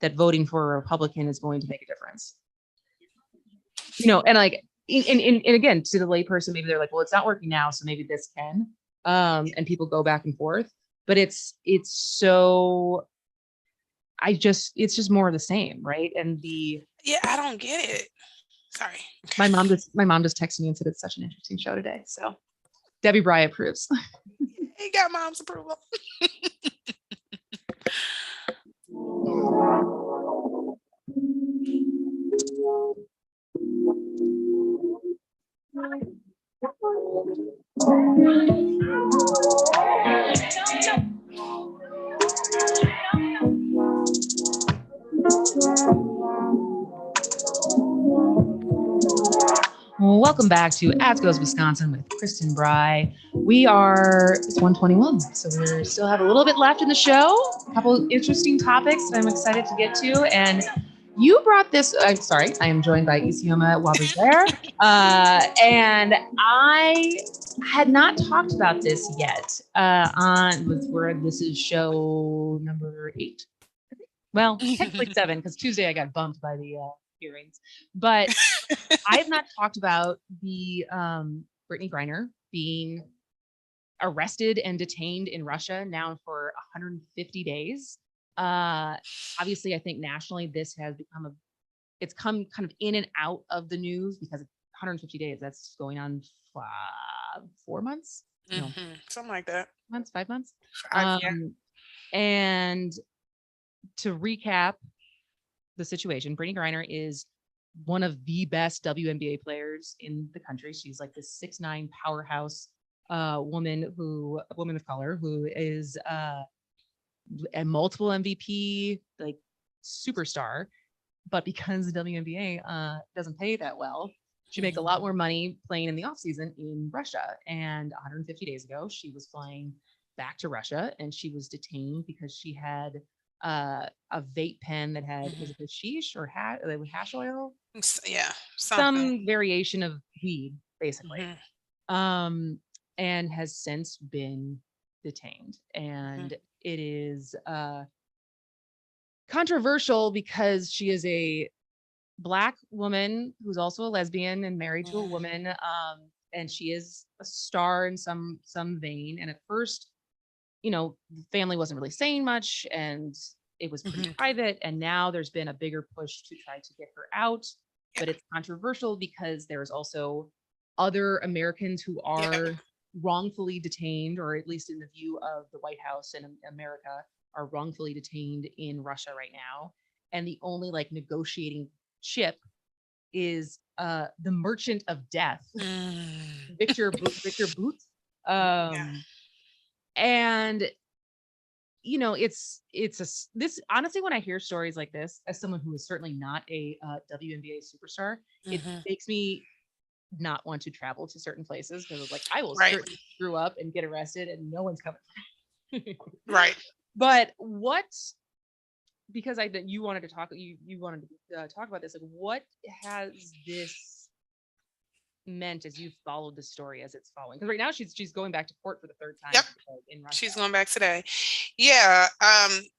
Speaker 2: that voting for a Republican is going to make a difference? And like, and again, to the layperson, maybe they're like, well, it's not working now, so maybe this can. And people go back and forth, but it's just more of the same, right? And
Speaker 3: I don't get it. Sorry.
Speaker 2: My mom just texted me and said it's such an interesting show today. So Debbie Brey approves.
Speaker 3: He got mom's approval.
Speaker 2: Welcome back to As Goes Wisconsin with Kristin Brey. It's 1:21, so we still have a little bit left in the show. A couple interesting topics that I'm excited to get to. And you brought this, I am joined by Isioma Nwabuzor. And I had not talked about this yet this is show number 8. Well, technically 7, because Tuesday I got bumped by the hearings. But I have not talked about the Brittany Griner being arrested and detained in Russia now for 150 days. Obviously, I think nationally this has it's come kind of in and out of the news because 150 days, that's going on 4 months? No.
Speaker 3: Something like that.
Speaker 2: 5 months?
Speaker 3: 5, yeah.
Speaker 2: And to recap the situation, Brittany Griner is one of the best WNBA players in the country. She's like this 6'9" powerhouse woman of color who is a multiple MVP, like superstar. But because the WNBA doesn't pay that well, she makes a lot more money playing in the off season in Russia. And 150 days ago, she was flying back to Russia and she was detained because she had a vape pen that had, was it hashish or hash oil?
Speaker 3: Yeah,
Speaker 2: some variation of weed, basically. And has since been detained. And it is controversial because she is a Black woman who's also a lesbian and married to a woman. And she is a star in some vein. And at first, the family wasn't really saying much and it was pretty private. And now there's been a bigger push to try to get her out. But it's controversial because there's also other Americans who are wrongfully detained, or at least in the view of the White House and America, are wrongfully detained in Russia right now. And the only negotiating chip is the merchant of death, Victor Bout. And this honestly, when I hear stories like this, as someone who is certainly not a WNBA superstar, it makes me not want to travel to certain places because it's like I will certainly screw up and get arrested and no one's coming.
Speaker 3: Right.
Speaker 2: But what because you wanted to talk, you wanted to talk about this. Like, what has this meant as you've followed the story as it's following? Because right now she's going back to court for the third time.
Speaker 3: Yep.
Speaker 2: In Russia.
Speaker 3: She's going back today. Yeah.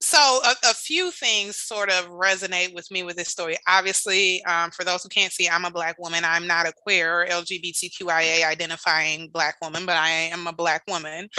Speaker 3: So a few things sort of resonate with me with this story. Obviously, for those who can't see, I'm a Black woman. I'm not a queer LGBTQIA identifying Black woman, but I am a Black woman.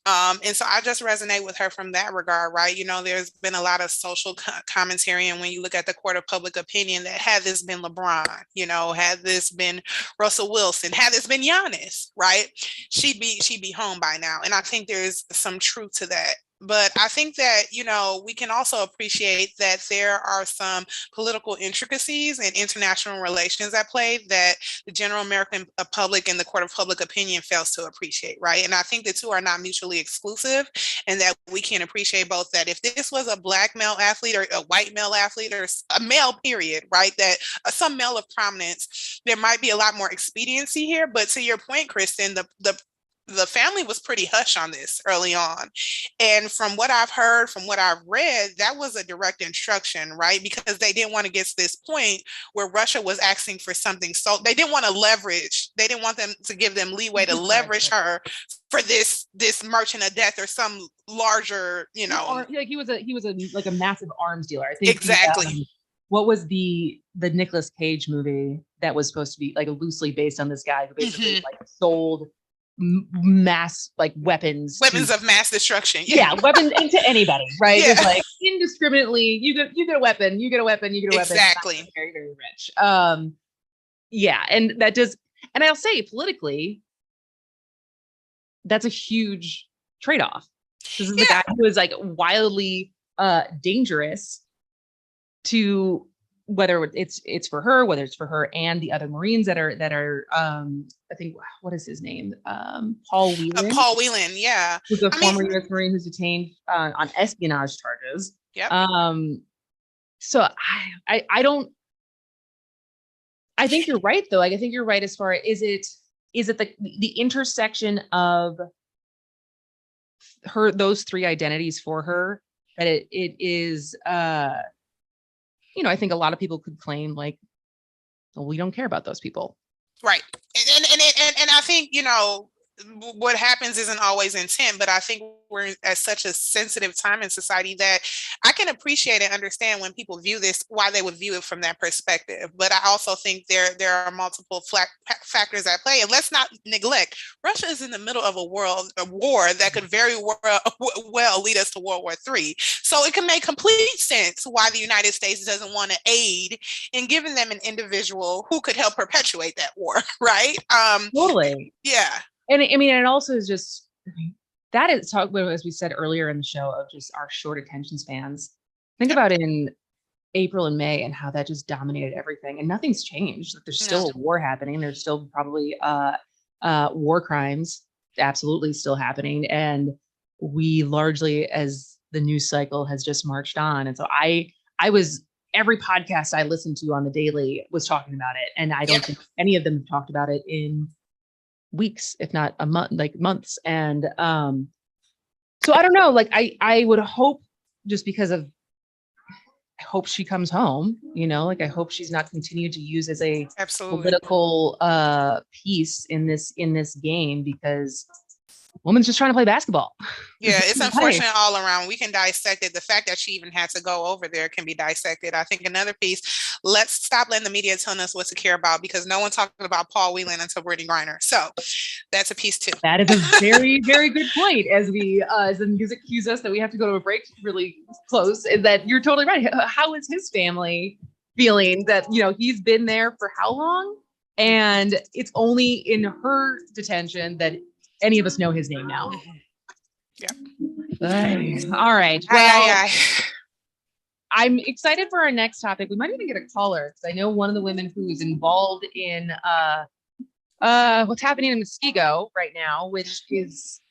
Speaker 3: And so I just resonate with her from that regard, right? You know, there's been a lot of social commentary, and when you look at the court of public opinion, that had this been LeBron, you know, had this been Russell Wilson, had this been Giannis, right? She'd be home by now. And I think there's some truth to that. But I think that, you know, we can also appreciate that there are some political intricacies and international relations at play that the general American public and the court of public opinion fails to appreciate, right? And I think the two are not mutually exclusive, and that we can appreciate both. That if this was a Black male athlete or a white male athlete or a male period, right, that some male of prominence, there might be a lot more expediency here. But to your point, Kristin, the family was pretty hush on this early on. And from what I've heard, from what I've read, that was a direct instruction, right? Because they didn't want to get to this point where Russia was asking for something. So they didn't want to leverage, they didn't want them to give them leeway to leverage her for this merchant of death or some larger, you know.
Speaker 2: Like he was like a massive arms dealer. I think
Speaker 3: exactly.
Speaker 2: What was the Nicolas Cage movie that was supposed to be like loosely based on this guy who basically like sold mass like weapons
Speaker 3: of mass destruction,
Speaker 2: weapons into anybody, right?
Speaker 3: Yeah.
Speaker 2: It's like indiscriminately you get a weapon, you get a weapon
Speaker 3: exactly.
Speaker 2: Very, very rich. And that does, and I'll say politically that's a huge trade-off. This is the guy who is like wildly dangerous to, whether it's for her, whether it's for her and the other Marines that are I think, what is his name? Paul Whelan.
Speaker 3: Paul Whelan, yeah.
Speaker 2: Who's a former U.S. Marine who's detained on espionage charges.
Speaker 3: Yep.
Speaker 2: So I don't. I think you're right, though. Like, I think you're right as far as is it the intersection of those three identities for her that it is. You know, I think a lot of people could claim like, well, we don't care about those people.
Speaker 3: Right. And I think, you know, what happens isn't always intent, but I think we're at such a sensitive time in society that I can appreciate and understand when people view this, why they would view it from that perspective. But I also think there are multiple factors at play. And let's not neglect, Russia is in the middle of a war that could very well lead us to World War III. So it can make complete sense why the United States doesn't want to aid in giving them an individual who could help perpetuate that war, right?
Speaker 2: Totally.
Speaker 3: Yeah.
Speaker 2: And I mean, it also is just, that is talk about, as we said earlier in the show, of just our short attention spans. Think about it in April and May and how that just dominated everything, and nothing's changed. Like, there's still a war happening. There's still probably war crimes absolutely still happening. And we largely, as the news cycle has just marched on. And so I was, every podcast I listened to on the daily was talking about it. And I don't think any of them talked about it in weeks, if not a month, like months. And so I don't know, like I would hope, just because of, I hope she comes home, you know, like I hope she's not continued to use as a political piece in this game, because woman's just trying to play basketball.
Speaker 3: Yeah, it's unfortunate all around. We can dissect it. The fact that she even had to go over there can be dissected. I think another piece, let's stop letting the media tell us what to care about, because no one talked about Paul Whelan until Brittany Griner. So that's a piece too.
Speaker 2: That is a very, very good point. As the music cues us that we have to go to a break really close, is that you're totally right. How is his family feeling that, you know, he's been there for how long? And it's only in her detention that any of us know his name now.
Speaker 3: Yeah.
Speaker 2: All right. Well, I'm excited for our next topic. We might even get a caller, because I know one of the women who is involved in what's happening in Muskego right now, which is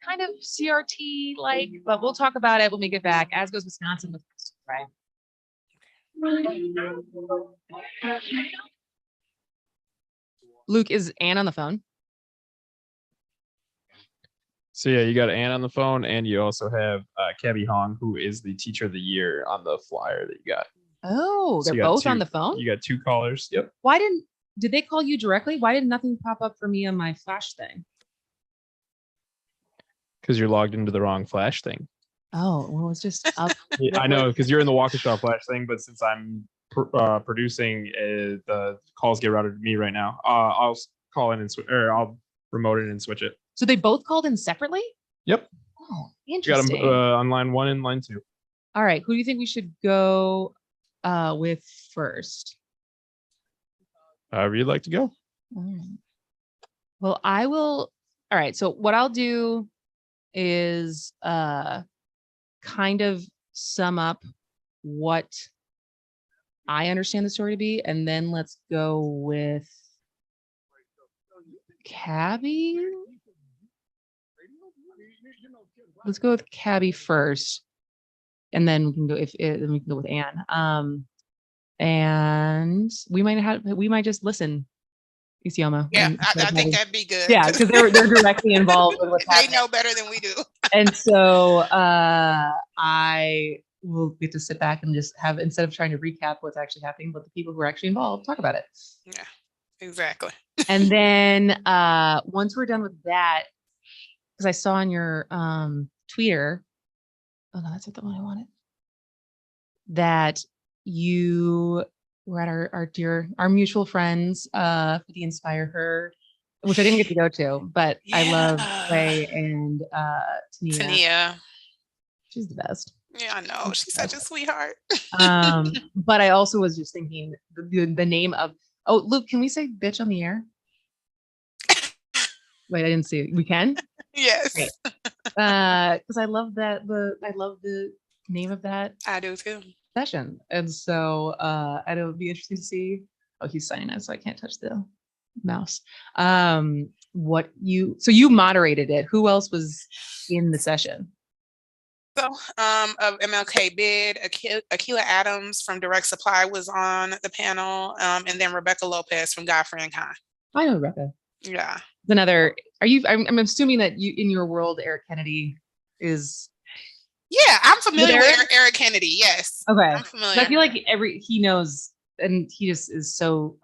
Speaker 2: kind of CRT like, but we'll talk about it when we get back. As goes Wisconsin with Brey. Luke, is Ann on the phone?
Speaker 1: So yeah, you got Ann on the phone, and you also have Cabby Hong, who is the teacher of the year on the flyer that you got.
Speaker 2: Oh,
Speaker 1: So
Speaker 2: they're
Speaker 1: you got
Speaker 2: both on
Speaker 1: two-
Speaker 2: the phone?
Speaker 1: You got 2 callers. Yep.
Speaker 2: Did they call you directly? Why did nothing pop up for me on my flash thing?
Speaker 1: Because you're logged into the wrong flash thing.
Speaker 2: Oh, well, it's just up.
Speaker 1: Yeah, I know, because you're in the Waukesha flash thing, but since I'm producing, the calls get routed to me right now. I'll call in and or I'll remote it and switch it.
Speaker 2: So they both called in separately?
Speaker 1: Yep.
Speaker 2: Oh,
Speaker 1: You got them
Speaker 2: interesting.
Speaker 1: on line 1 and line 2.
Speaker 2: All right. Who do you think we should go with first?
Speaker 1: However you'd like to go.
Speaker 2: All right. Well, I will. All right. So what I'll do is kind of sum up what I understand the story to be, and then let's go with Cabby. Let's go with Cabby first, and then we can go then we can go with Ann. And we might just listen, Isioma.
Speaker 3: Yeah, I think that'd be good.
Speaker 2: Yeah, because they're directly involved with what's happening.
Speaker 3: They know better than we do.
Speaker 2: And so I will get to sit back and just have, instead of trying to recap what's actually happening, but the people who are actually involved talk about it.
Speaker 3: Yeah, exactly.
Speaker 2: And then once we're done with that, because I saw on your Twitter, oh no, that's not the one I wanted, that you were at our mutual friends for the Inspire Her, which I didn't get to go to, but yeah. I love Brey and Tania. She's the best.
Speaker 3: Yeah, I know. She's such a sweetheart.
Speaker 2: But I also was just thinking the name of, oh, Luke, can we say bitch on the air? Wait, I didn't see it. We can?
Speaker 3: Yes.
Speaker 2: Because I love that I love the name of that.
Speaker 3: I do too.
Speaker 2: Session. And so and it would be interesting to see. Oh, he's signing it, so I can't touch the mouse. So you moderated it. Who else was in the session?
Speaker 3: So of MLK Bid, Akila Adams from Direct Supply was on the panel, and then Rebecca Lopez from Godfrey and Con.
Speaker 2: I know Rebecca.
Speaker 3: Yeah.
Speaker 2: Another. I'm assuming that you, in your world, Eric Kennedy is.
Speaker 3: Yeah, I'm familiar with Eric Kennedy. Yes.
Speaker 2: Okay.
Speaker 3: I'm familiar.
Speaker 2: I feel like he knows, and he just is so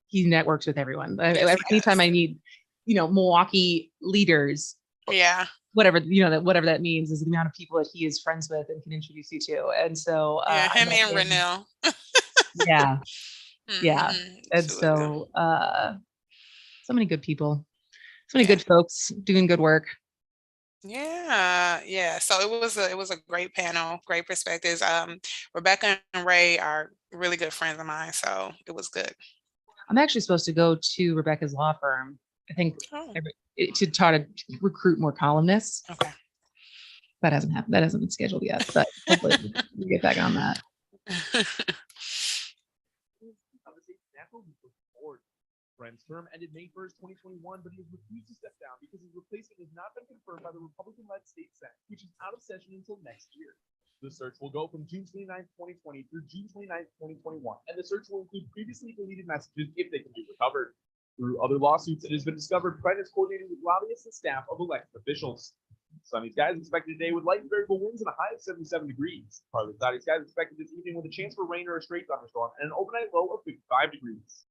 Speaker 2: he networks with everyone. Yes, anytime I need, Milwaukee leaders.
Speaker 3: Yeah.
Speaker 2: Whatever that means is the amount of people that he is friends with and can introduce you to. And so
Speaker 3: yeah, him and Renell.
Speaker 2: Yeah.
Speaker 3: Mm-hmm.
Speaker 2: Yeah. And so so many good people. So many good folks doing good work.
Speaker 3: Yeah. So it was a great panel, great perspectives. Rebecca and Ray are really good friends of mine, so it was good.
Speaker 2: I'm actually supposed to go to Rebecca's law firm, I think, to try to recruit more columnists.
Speaker 3: Okay.
Speaker 2: That hasn't happened. That hasn't been scheduled yet, but hopefully we get back on that.
Speaker 1: Brent's term ended May 1st, 2021, but he has refused to step down because his replacement has not been confirmed by the Republican-led state Senate, which is out of session until next year. The search will go from June 29th, 2020 through June 29th, 2021, and the search will include previously deleted messages if they can be recovered. Through other lawsuits, it has been discovered Brent is coordinating with lobbyists and staff of elected officials. Sunny skies expected today with light and variable winds and a high of 77 degrees. Partly cloudy skies expected this evening with a chance for rain or a straight thunderstorm and an overnight low of 55 degrees.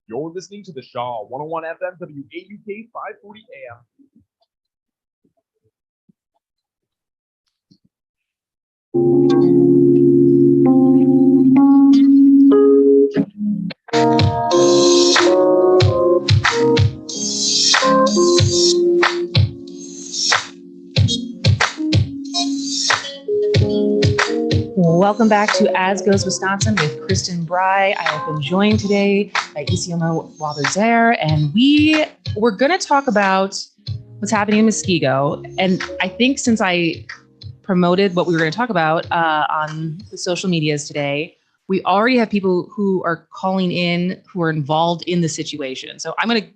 Speaker 1: You're listening to the Shaw 101 FM WAUK 540 AM.
Speaker 2: Welcome back to As Goes Wisconsin with Kristin Brey. I have been joined today by Nwabuzor, and we're going to talk about what's happening in Muskego. And I think since I promoted what we were going to talk about on the social medias today, we already have people who are calling in who are involved in the situation. So I'm going to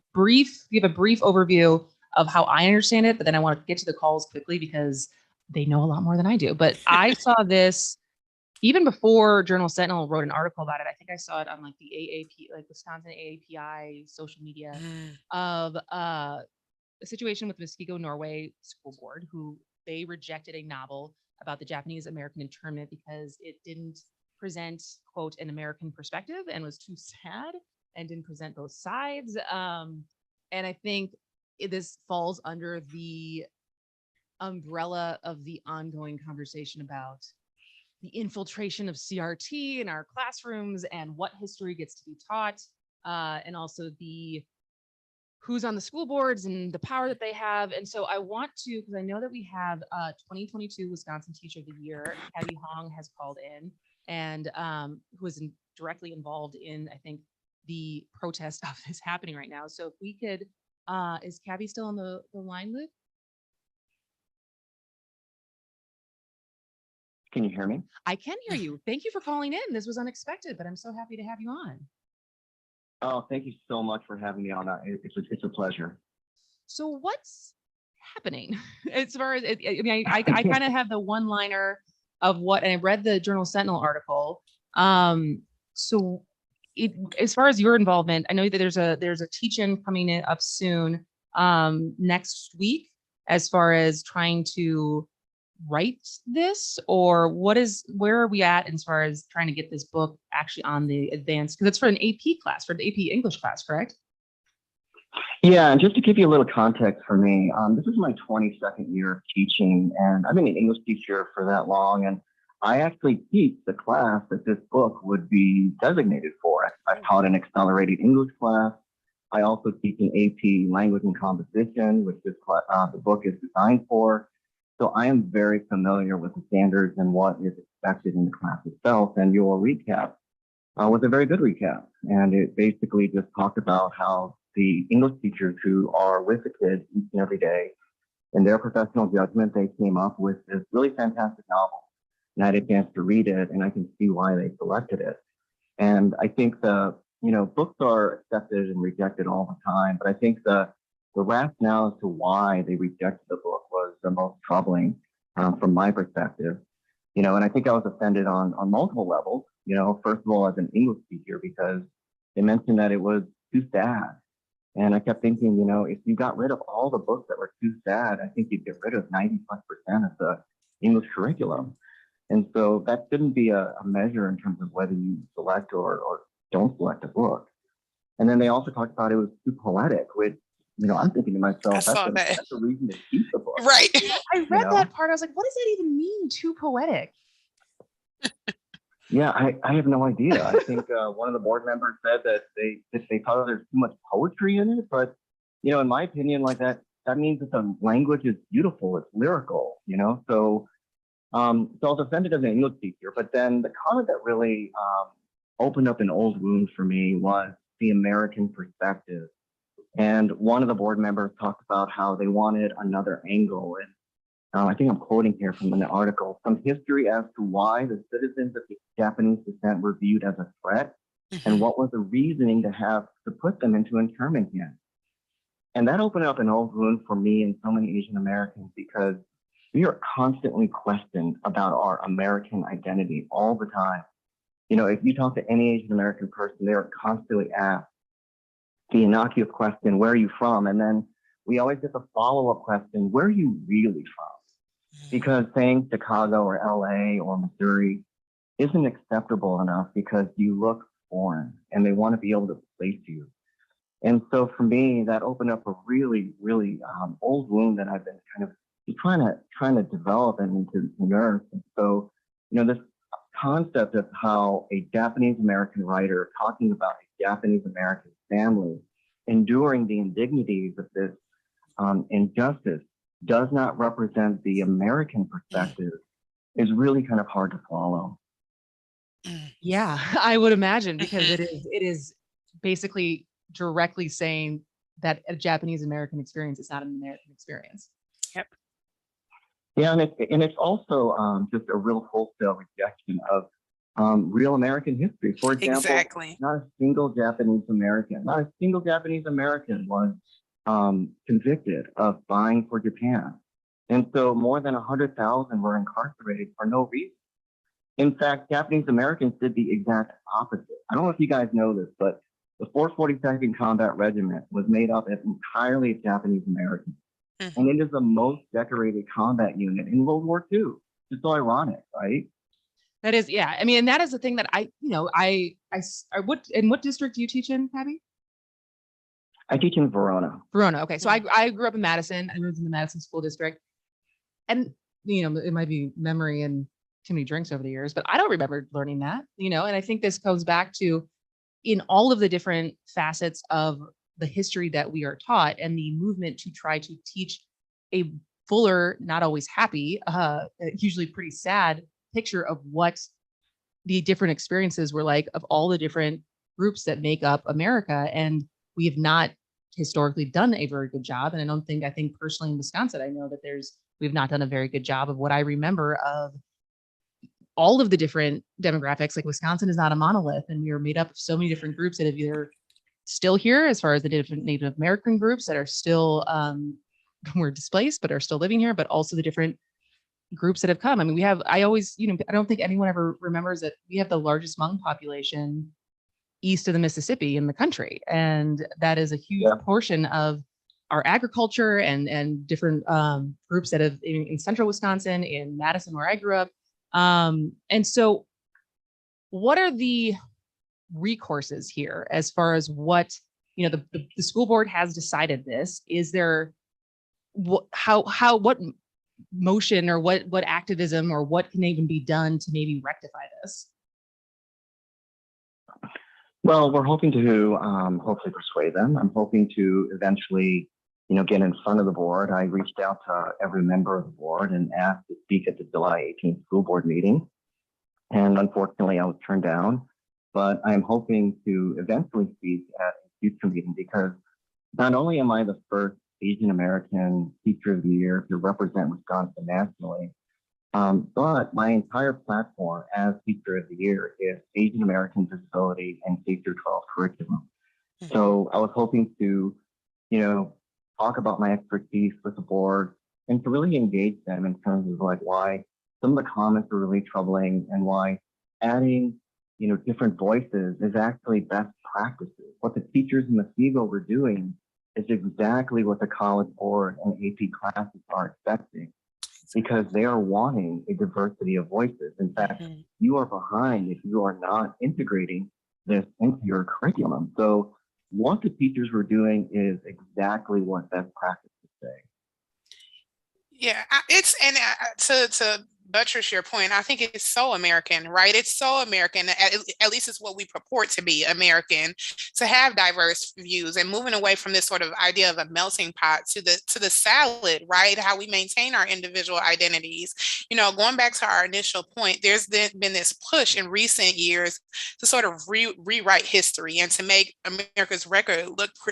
Speaker 2: give a brief overview of how I understand it, but then I want to get to the calls quickly because they know a lot more than I do. But I saw this even before Journal Sentinel wrote an article about it. I think I saw it on like the AAP, like Wisconsin AAPI social media of a situation with Muskego, Norway school board, who they rejected a novel about the Japanese American internment because it didn't present, quote, an American perspective and was too sad and didn't present both sides. And I think this falls under the umbrella of the ongoing conversation about the infiltration of CRT in our classrooms and what history gets to be taught, and also the who's on the school boards and the power that they have. And so I want to, because I know that we have 2022 Wisconsin Teacher of the Year, Abby Hong has called in, and who is directly involved in, I think, the protest of this happening right now. So if we could, is Cabby still on the line, Luke?
Speaker 9: Can you hear me?
Speaker 2: I can hear you. Thank you for calling in. This was unexpected, but I'm so happy to have you on.
Speaker 9: Oh, thank you so much for having me on. It's a pleasure.
Speaker 2: So what's happening as far as, I mean, I kind of have the one-liner of what, and I read the Journal Sentinel article. So as far as your involvement, I know that there's a teach-in coming in up soon, next week, as far as trying to write this, or where are we at as far as trying to get this book actually on the advanced, because it's for an AP class, for the AP English class, correct?
Speaker 9: Yeah, and just to give you a little context for me, this is my 22nd year of teaching, and I've been an English teacher for that long, and I actually teach the class that this book would be designated for. I've taught an accelerated English class. I also teach an AP Language and Composition, which this the book is designed for. So I am very familiar with the standards and what is expected in the class itself. And your recap was a very good recap. And it basically just talked about how the English teachers who are with the kids each and every day, in their professional judgment, they came up with this really fantastic novel. And I had a chance to read it, and I can see why they selected it. And I think books are accepted and rejected all the time, but I think the rationale as to why they rejected the book was the most troubling from my perspective. And I think I was offended on multiple levels. First of all, as an English teacher, because they mentioned that it was too sad. And I kept thinking, if you got rid of all the books that were too sad, I think you'd get rid of 90+% of the English curriculum. And so that shouldn't be a measure in terms of whether you select or don't select a book. And then they also talked about it was too poetic, which, I'm thinking to myself, that's a reason to keep the book.
Speaker 3: Right.
Speaker 2: I read that part. I was like, what does that even mean, too poetic?
Speaker 9: Yeah, I have no idea. I think one of the board members said that they thought there's too much poetry in it. But, in my opinion, like that means that the language is beautiful. It's lyrical, So I was offended as an English teacher. But then the comment that really opened up an old wound for me was the American perspective. And one of the board members talked about how they wanted another angle. And I think I'm quoting here from the article, some history as to why the citizens of Japanese descent were viewed as a threat, and what was the reasoning to put them into internment camps. And that opened up an old wound for me and so many Asian Americans, because we are constantly questioned about our American identity all the time. If you talk to any Asian American person, they are constantly asked the innocuous question, where are you from? And then we always get the follow-up question, where are you really from? Because saying Chicago or LA or Missouri isn't acceptable enough, because you look foreign and they want to be able to place you. And so for me, that opened up a really, really old wound that I've been kind of trying to develop and to nurse. And so, this concept of how a Japanese American writer talking about a Japanese American family enduring the indignities of this injustice does not represent the American perspective is really kind of hard to follow.
Speaker 2: Yeah, I would imagine, because it is basically directly saying that a Japanese American experience is not an American experience.
Speaker 3: Yep.
Speaker 9: Yeah, and it's also just a real wholesale rejection of real American history. For example,
Speaker 3: exactly.
Speaker 9: not a single Japanese American was convicted of spying for Japan. And so more than 100,000 were incarcerated for no reason. In fact, Japanese Americans did the exact opposite. I don't know if you guys know this, but The 442nd Combat Regiment was made up entirely of Japanese Americans. And it is the most decorated combat unit in World War II. It's so ironic, right?
Speaker 2: That is, yeah. I mean, and that is the thing that what district do you teach in, Abby?
Speaker 9: I teach in Verona.
Speaker 2: Verona. Okay. So I grew up in Madison. I lived in the Madison School District. And, it might be memory and too many drinks over the years, but I don't remember learning that, and I think this goes back to in all of the different facets of the history that we are taught and the movement to try to teach a fuller, not always happy, usually pretty sad picture of what the different experiences were like of all the different groups that make up America. And we have not historically done a very good job. And I think personally in Wisconsin, I know that we've not done a very good job of what I remember of all of the different demographics. Like Wisconsin is not a monolith, and we are made up of so many different groups that have either still here, as far as the different Native American groups that are still were displaced but are still living here, but also the different groups that have come. I mean, I don't think anyone ever remembers that we have the largest Hmong population east of the Mississippi in the country, and that is a huge portion of our agriculture and different groups that have in central Wisconsin, in Madison, where I grew up. And so what are the recourses here as far as what, the school board has decided this? Is there what motion or what activism or what can even be done to maybe rectify this?
Speaker 9: Well, we're hoping to hopefully persuade them. I'm hoping to eventually, get in front of the board. I reached out to every member of the board and asked to speak at the July 18th school board meeting. And unfortunately, I was turned down. But I'm hoping to eventually speak at a future meeting because not only am I the first Asian American Teacher of the Year to represent Wisconsin nationally, but my entire platform as Teacher of the Year is Asian American Disability and K through 12 curriculum. So I was hoping to, talk about my expertise with the board and to really engage them in terms of why some of the comments are really troubling and why adding, different voices is actually best practices. What the teachers in Muskego were doing is exactly what the College Board and AP classes are expecting, because they are wanting a diversity of voices. In fact, you are behind if you are not integrating this into your curriculum. So what the teachers were doing is exactly what best practices say.
Speaker 3: Yeah, to buttress your point, I think it's so American, right? It's so American, at least it's what we purport to be American, to have diverse views and moving away from this sort of idea of a melting pot to the salad, right? How we maintain our individual identities. Going back to our initial point, there's been this push in recent years to sort of rewrite history and to make America's record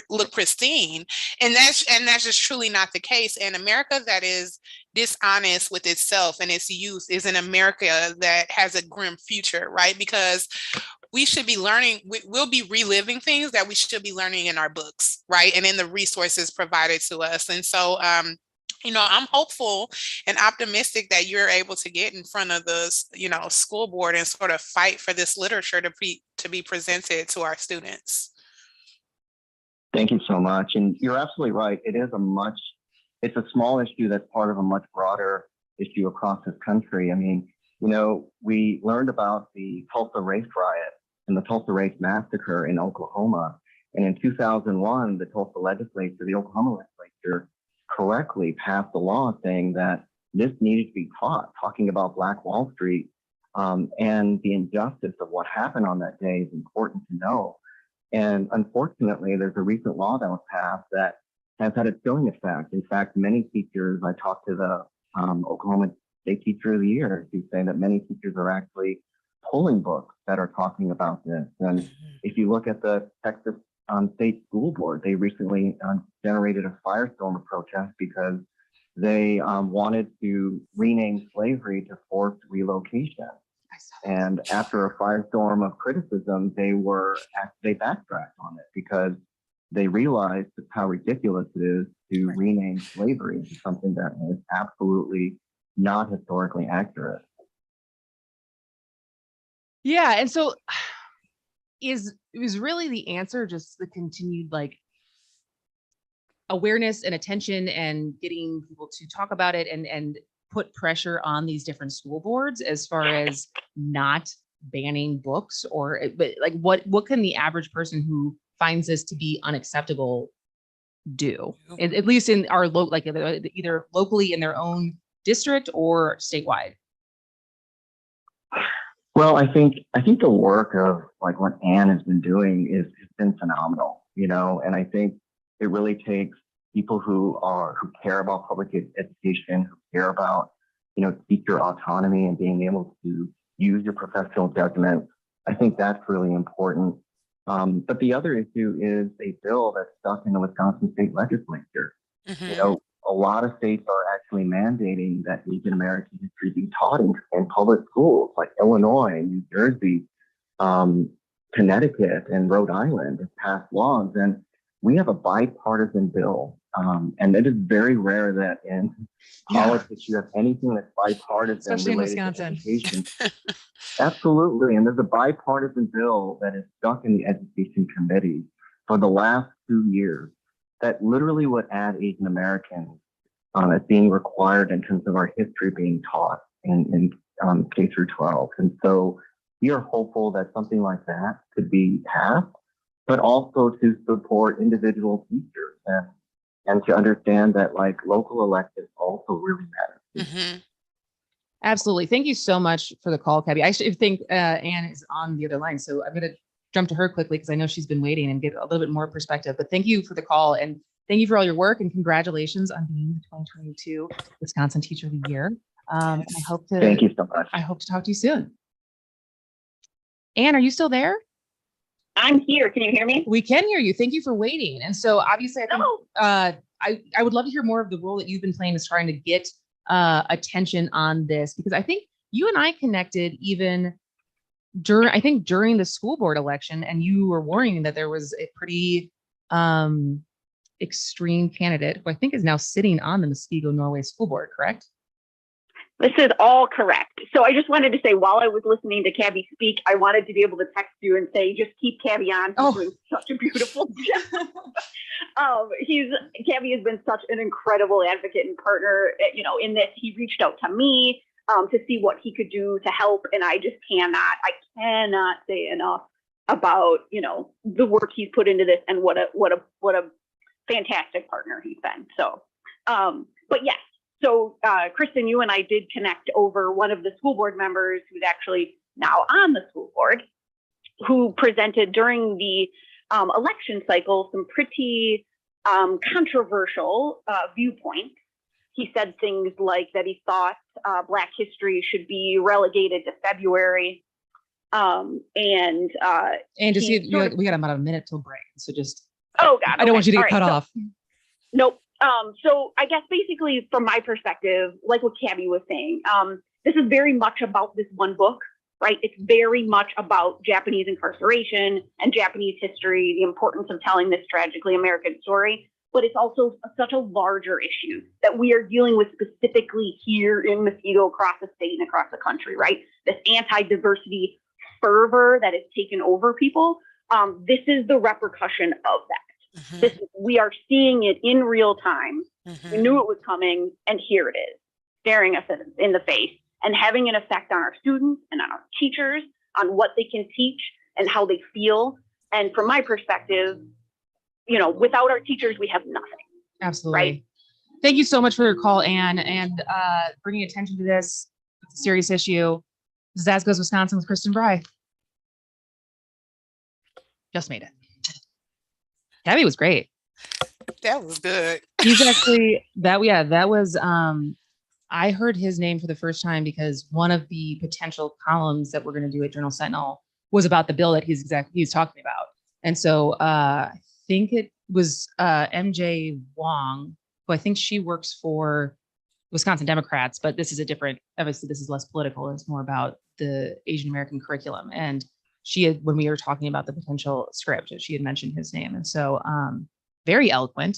Speaker 3: look pristine. And that's just truly not the case. And America that is dishonest with itself and its youth is an America that has a grim future, right? Because we should be learning, we'll be reliving things that we should be learning in our books, right? And in the resources provided to us. And so, I'm hopeful and optimistic that you're able to get in front of the, school board and sort of fight for this literature to be presented to our students.
Speaker 9: Thank you so much. And you're absolutely right. It's a small issue that's part of a much broader issue across this country. I mean, we learned about the Tulsa race riot and the Tulsa race massacre in Oklahoma. And in 2001, the Oklahoma legislature correctly passed a law saying that this needed to be taught, talking about Black Wall Street and the injustice of what happened on that day is important to know. And unfortunately, there's a recent law that was passed that has had a chilling effect. In fact, many teachers, I talked to the Oklahoma State Teacher of the Year, who say that many teachers are actually pulling books that are talking about this. And if you look at the Texas State School Board, they recently generated a firestorm of protest because they wanted to rename slavery to forced relocation. And after a firestorm of criticism, they backtracked on it because they realized how ridiculous it is to rename slavery to something that is absolutely not historically accurate.
Speaker 2: Yeah. And so, is really the answer just the continued like awareness and attention and getting people to talk about it and put pressure on these different school boards as far as not banning books or but like what can the average person who finds this to be unacceptable do at least in our like either locally in their own district or statewide?
Speaker 9: Well, I think the work of like what Anne has been doing has been phenomenal, you know, and I think it really takes people who care about public education, who care about, you know, teacher autonomy and being able to use your professional judgment. I think that's really important. But the other issue is a bill that's stuck in the Wisconsin state legislature.
Speaker 3: Mm-hmm.
Speaker 9: You know, a lot of states are actually mandating that Asian American history be taught in public schools, like Illinois, New Jersey, Connecticut, and Rhode Island have passed laws. And we have a bipartisan bill. And it is very rare that in politics you have anything that's bipartisan,
Speaker 2: especially in
Speaker 9: related
Speaker 2: Wisconsin.
Speaker 9: to education. Absolutely. And there's a bipartisan bill that is stuck in the education committee for the last 2 years that literally would add Asian Americans as being required in terms of our history being taught in K through 12. And so we are hopeful that something like that could be passed, but also to support individual teachers and to understand that like local elections also really matter.
Speaker 3: Mm-hmm.
Speaker 2: Absolutely. Thank you so much for the call, Cabby. I actually think Anne is on the other line, so I'm going to jump to her quickly because I know she's been waiting and get a little bit more perspective. But thank you for the call and thank you for all your work and congratulations on being the 2022 Wisconsin Teacher of the Year. And I hope to
Speaker 9: thank you so much.
Speaker 2: I hope to talk to you soon. Anne, are you still there?
Speaker 10: I'm here. Can you hear me?
Speaker 2: We can hear you. Thank you for waiting. And so obviously, I think I would love to hear more of the role that you've been playing is trying to get attention on this, because I think you and I connected even during the school board election, and you were warning that there was a pretty extreme candidate who I think is now sitting on the Muskego Norway school board, correct?
Speaker 10: This is all correct. So I just wanted to say, while I was listening to Cabby speak, I wanted to be able to text you and say, just keep Cabby on. He's doing such a beautiful job. Cabby has been such an incredible advocate and partner, you know, in this. He reached out to me to see what he could do to help. And I cannot say enough about, you know, the work he's put into this and what a fantastic partner he's been. So, but yes. So, Kristin, you and I did connect over one of the school board members who's actually now on the school board, who presented during the election cycle some pretty controversial viewpoints. He said things like that he thought Black history should be relegated to February.
Speaker 2: And just we got about a minute till break. So just,
Speaker 10: oh God,
Speaker 2: I don't want you to get cut off.
Speaker 10: Nope. So I guess basically from my perspective, like what Cabby was saying, this is very much about this one book, right? It's very much about Japanese incarceration and Japanese history, the importance of telling this tragically American story. But it's also such a larger issue that we are dealing with specifically here in Muskego, across the state and across the country, right? This anti-diversity fervor that has taken over people. This is the repercussion of that. Mm-hmm. We are seeing it in real time. Mm-hmm. We knew it was coming, and here it is, staring us in the face and having an effect on our students and on our teachers, on what they can teach and how they feel. And from my perspective, you know, without our teachers, we have nothing.
Speaker 2: Absolutely.
Speaker 10: Right?
Speaker 2: Thank you so much for your call, Anne, and bringing attention to this. It's a serious issue. This is As Goes Wisconsin with Kristin Brey. Just made it. Cabby was great.
Speaker 3: That was good.
Speaker 2: He's actually that was I heard his name for the first time because one of the potential columns that we're going to do at Journal Sentinel was about the bill that he's talking about. And so I think it was MJ Wong, who I think she works for Wisconsin Democrats, but this is obviously this is less political. It's more about the Asian American curriculum. And she had, when we were talking about the potential script, she had mentioned his name. And so very eloquent.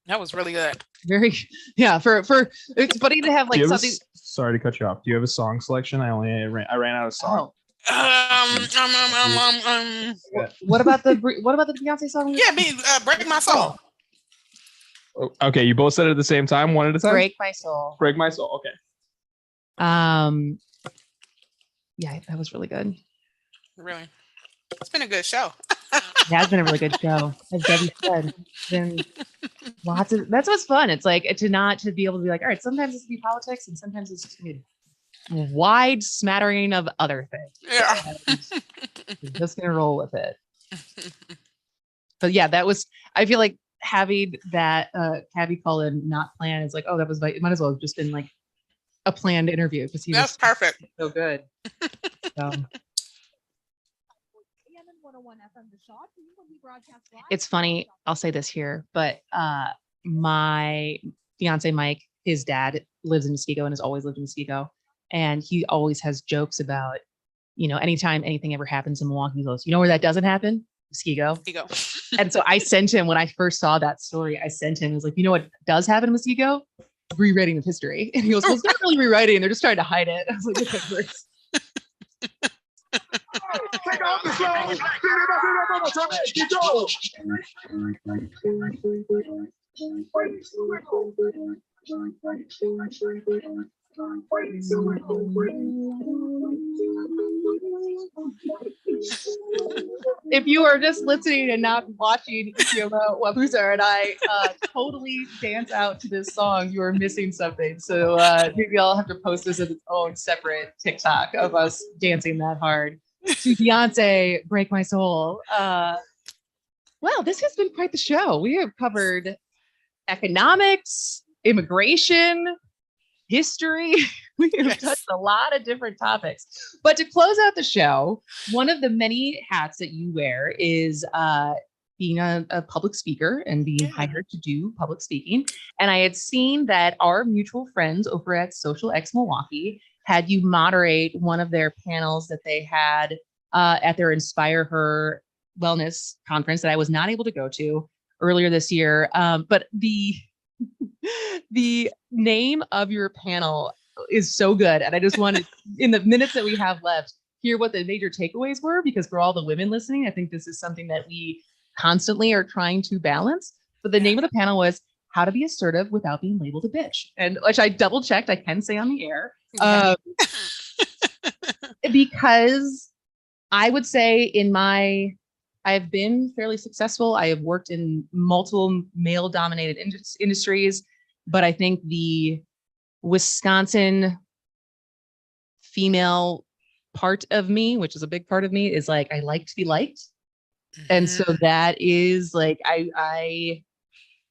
Speaker 3: That was really good.
Speaker 2: Very, yeah, for it's funny to have like something.
Speaker 6: Sorry to cut you off. Do you have a song selection? I ran out of songs.
Speaker 2: What about the Beyonce song?
Speaker 3: Yeah, Break My Soul.
Speaker 1: Okay, you both said it at the same time, one at a time?
Speaker 2: Break My Soul.
Speaker 1: Break My Soul, okay.
Speaker 2: Yeah, that was really good.
Speaker 3: Really? It's been a good show.
Speaker 2: It has been a really good show. As Debbie said, it's been that's what's fun. It's like to be able to be like, all right, sometimes it's be politics and sometimes it's just a wide smattering of other things.
Speaker 3: Yeah.
Speaker 2: We're just gonna roll with it. But yeah, I feel like having that Cabby call in not planned is like, oh, it might as well have just been like a planned interview because
Speaker 3: that's perfect.
Speaker 2: So good. It's funny, I'll say this here, but my fiance Mike, his dad lives in Muskego and has always lived in Muskego, and he always has jokes about, anytime anything ever happens in Milwaukee, he goes, you know where that doesn't happen? Muskego. And so I sent him, when I first saw that story, I was like, you know what does happen in Muskego? Rewriting of history. And he goes, well, it's not really rewriting, they're just trying to hide it. I was like, okay, first. If you are just listening and not watching Nwabuzor and I totally dance out to this song, you are missing something. So maybe I'll have to post this as its own separate TikTok of us dancing that hard to Beyonce, Break My Soul. Well, this has been quite the show. We have covered economics, immigration, history. We have touched a lot of different topics. But to close out the show, one of the many hats that you wear is being a public speaker and being hired to do public speaking. And I had seen that our mutual friends over at Social X Milwaukee had you moderate one of their panels that they had at their Inspire Her Wellness conference that I was not able to go to earlier this year. But the name of your panel is so good. And I just wanted, in the minutes that we have left, hear what the major takeaways were, because for all the women listening, I think this is something that we constantly are trying to balance. But the name of the panel was How to Be Assertive Without Being Labeled a Bitch. And which I double checked, I can say on the air. Because I would say I've been fairly successful. I have worked in multiple male-dominated industries, but I think the Wisconsin female part of me, which is a big part of me, is like, I like to be liked. And so that is like, I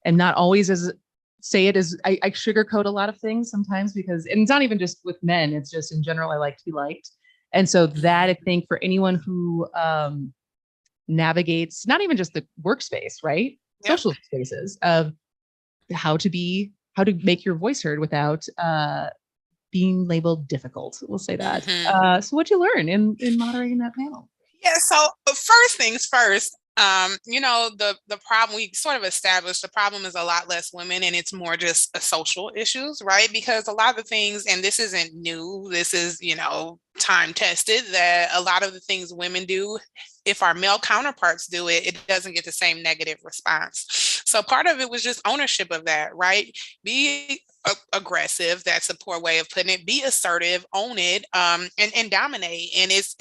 Speaker 2: am not always I sugarcoat a lot of things sometimes because, and it's not even just with men, it's just in general, I like to be liked. And so that, I think, for anyone who navigates not even just the workspace, right? Yep. Social spaces of how to make your voice heard without being labeled difficult. We'll say that. So what'd you learn in moderating that panel?
Speaker 3: Yeah. So first things first, the problem we sort of established, the problem is a lot less women and it's more just social issues, right? Because a lot of the things, and this isn't new, this is, time tested, that a lot of the things women do, if our male counterparts do it, it doesn't get the same negative response. So part of it was just ownership of that, right? Be aggressive. That's a poor way of putting it. Be assertive, own it, and dominate. And it's,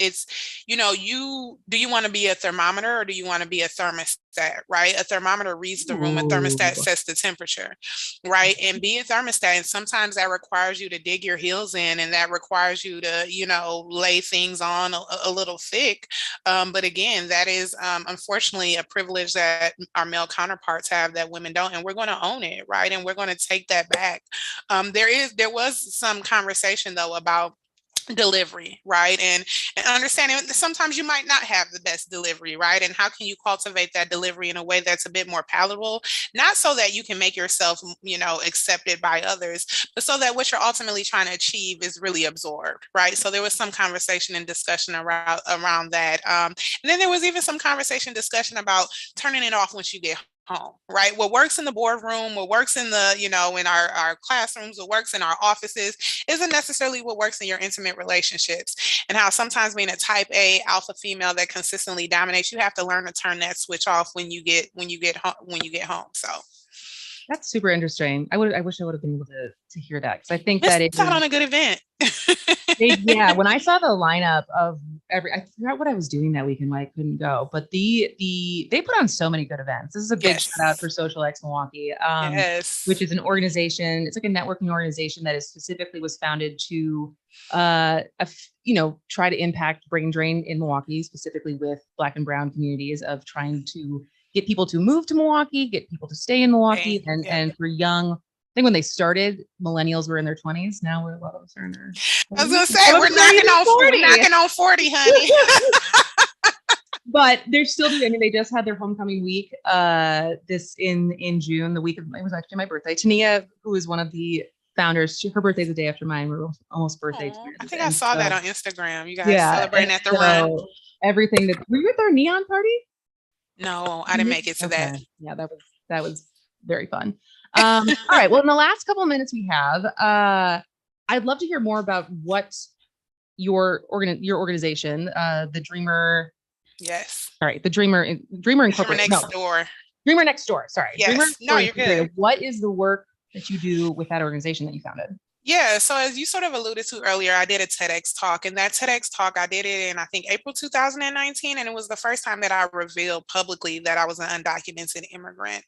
Speaker 3: do you want to be a thermometer or do you want to be a thermostat, right? A thermometer reads the room, a thermostat sets the temperature, right? And be a thermostat. And sometimes that requires you to dig your heels in, and that requires you to, lay things on a little thick. But again, that is unfortunately a privilege that our male counterparts have that women don't, and we're going to own it, right? And we're going to take that back. There was some conversation though about delivery, right? And understanding sometimes you might not have the best delivery, right? And how can you cultivate that delivery in a way that's a bit more palatable, not so that you can make yourself, accepted by others, but so that what you're ultimately trying to achieve is really absorbed, right? So there was some conversation and discussion around that. And then there was even some conversation discussion about turning it off once you get home, right? What works in the boardroom, what works in the, you know, in our classrooms, what works in our offices isn't necessarily what works in your intimate relationships. And how sometimes being a type A alpha female that consistently dominates, you have to learn to turn that switch off when you get home. So
Speaker 2: that's super interesting. I wish I would have been able to hear that, because I think
Speaker 3: miss
Speaker 2: that it
Speaker 3: out on a good event.
Speaker 2: yeah, when I saw the lineup of I forgot what I was doing that weekend why I couldn't go, but they put on so many good events. This is a big
Speaker 3: Yes.
Speaker 2: shout out for Social X Milwaukee,
Speaker 3: Yes.
Speaker 2: which is an organization. It's like a networking organization that is specifically was founded to, try to impact brain drain in Milwaukee, specifically with Black and Brown communities, of trying to get people to move to Milwaukee, get people to stay in Milwaukee, and for young. I think when they started, millennials were in their 20s. Now a lot of us are in their 20s.
Speaker 3: I was gonna say we're knocking on 40, honey.
Speaker 2: But they're still doing. I mean, they just had their homecoming week. This in June, the week of it was actually my birthday. Tania, who is one of the founders, her birthday's the day after mine. We're almost birthday twins.
Speaker 3: I think I saw that on Instagram. You guys celebrating at the run.
Speaker 2: Everything that were you at their neon party?
Speaker 3: No, I didn't make it to that.
Speaker 2: Yeah, that was very fun. All right. Well, in the last couple of minutes we have, I'd love to hear more about what your organization, the Dreamer.
Speaker 3: Yes.
Speaker 2: All right, the Dreamer Incorporated. Dreamer Next Door. Sorry.
Speaker 3: Yes. No, you're good.
Speaker 2: What is the work that you do with that organization that you founded?
Speaker 3: Yeah, so as you sort of alluded to earlier, I did a TEDx talk, and that TEDx talk, I did it in, I think, April 2019, and it was the first time that I revealed publicly that I was an undocumented immigrant.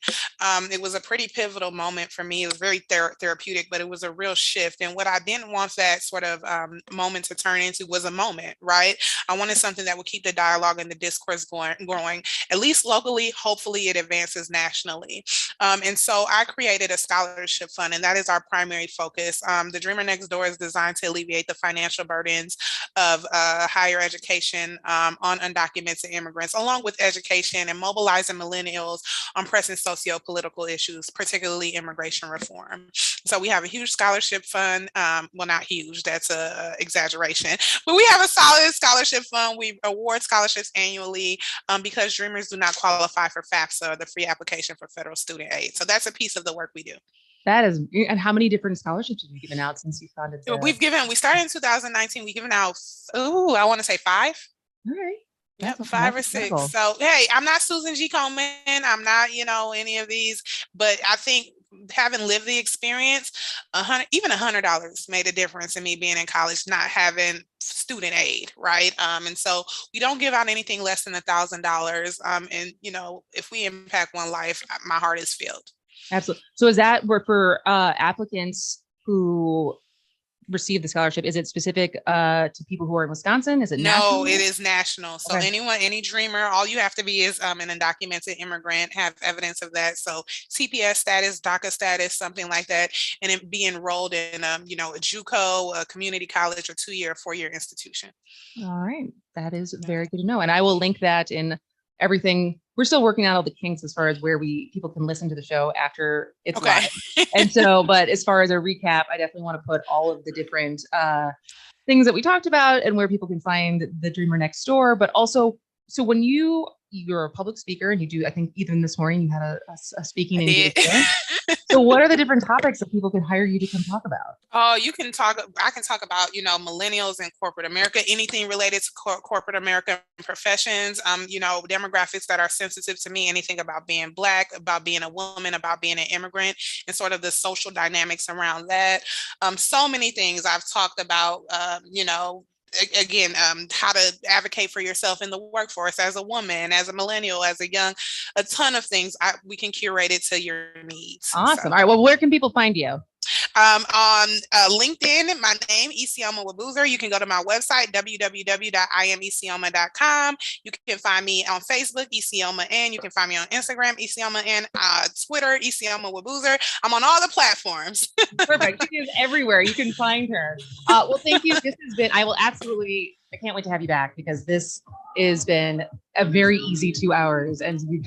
Speaker 3: It was a pretty pivotal moment for me. It was very therapeutic, but it was a real shift, and what I didn't want that sort of moment to turn into was a moment, right? I wanted something that would keep the dialogue and the discourse growing, at least locally. Hopefully it advances nationally. And so I created a scholarship fund, and that is our primary focus. The Dreamer Next Door is designed to alleviate the financial burdens of higher education on undocumented immigrants, along with education and mobilizing millennials on pressing socio-political issues, particularly immigration reform. So we have a huge scholarship fund. Well, not huge, that's an exaggeration, but we have a solid scholarship fund. We award scholarships annually because Dreamers do not qualify for FAFSA, or the free application for federal student aid. So that's a piece of the work we do.
Speaker 2: That is, and how many different scholarships have you given out since you founded?
Speaker 3: We started in 2019. We've given out, I want to say 5.
Speaker 2: All right.
Speaker 3: Yep, 5 or 6. So, hey, I'm not Susan G. Komen. I'm not, any of these, but I think having lived the experience, even $100 made a difference in me being in college, not having student aid, right? And so we don't give out anything less than $1,000. And, if we impact one life, my heart is filled.
Speaker 2: Absolutely. So is that for applicants who receive the scholarship? Is it specific to people who are in Wisconsin? Is it national?
Speaker 3: No, it is national. So any dreamer, all you have to be is an undocumented immigrant, have evidence of that. So CPS status, DACA status, something like that, and then be enrolled in a JUCO, a community college, or 2-year, 4-year institution.
Speaker 2: All right, that is very good to know, and I will link that in everything. We're still working out all the kinks as far as where people can listen to the show after it's live. And so, but as far as a recap, I definitely want to put all of the different things that we talked about and where people can find the Dreamer Next Door. But also, so when you're a public speaker and you do, I think even this morning you had a speaking engagement. So what are the different topics that people can hire you to come talk about?
Speaker 3: Oh, I can talk about, millennials in corporate America, anything related to corporate American professions, demographics that are sensitive to me, anything about being Black, about being a woman, about being an immigrant, and sort of the social dynamics around that. So many things I've talked about, how to advocate for yourself in the workforce as a woman, as a millennial, as a young, a ton of things. We can curate it to your needs.
Speaker 2: Awesome. So. All right. Well, where can people find you?
Speaker 3: On LinkedIn, my name, Nwabuzor. You can go to my website, www.imesioma.com. You can find me on Facebook, Isioma N. You can find me on Instagram, Isioma N. Twitter, Nwabuzor. I'm on all the platforms.
Speaker 2: Perfect. She is everywhere. You can find her. Well, thank you. This has been, I can't wait to have you back, because this has been a very easy 2 hours, and you've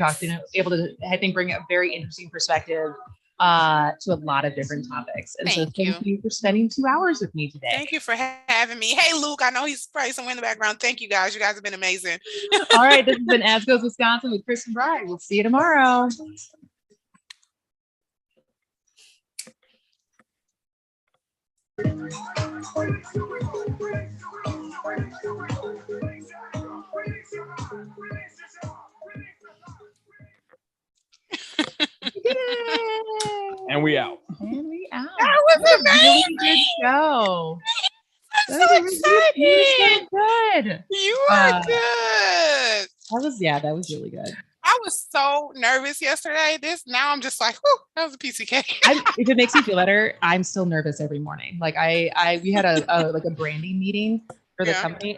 Speaker 2: able to, I think, bring a very interesting perspective to a lot of different topics. And thank you for spending 2 hours with me today.
Speaker 3: Thank you for having me. Hey, Luke, I know he's probably somewhere in the background. Thank you guys. You guys have been amazing.
Speaker 2: All right. This has been As Goes Wisconsin with Kristin and Brey. We'll see you tomorrow.
Speaker 1: And we out.
Speaker 2: And we out.
Speaker 3: That was
Speaker 2: Really
Speaker 3: amazing.
Speaker 2: good show.
Speaker 3: I'm so excited.
Speaker 2: You were so good.
Speaker 3: You are good.
Speaker 2: That was really good.
Speaker 3: I was so nervous yesterday. Now I'm just like, whew, that was a piece of cake.
Speaker 2: If it makes you feel better, I'm still nervous every morning. Like we had a branding meeting for the company,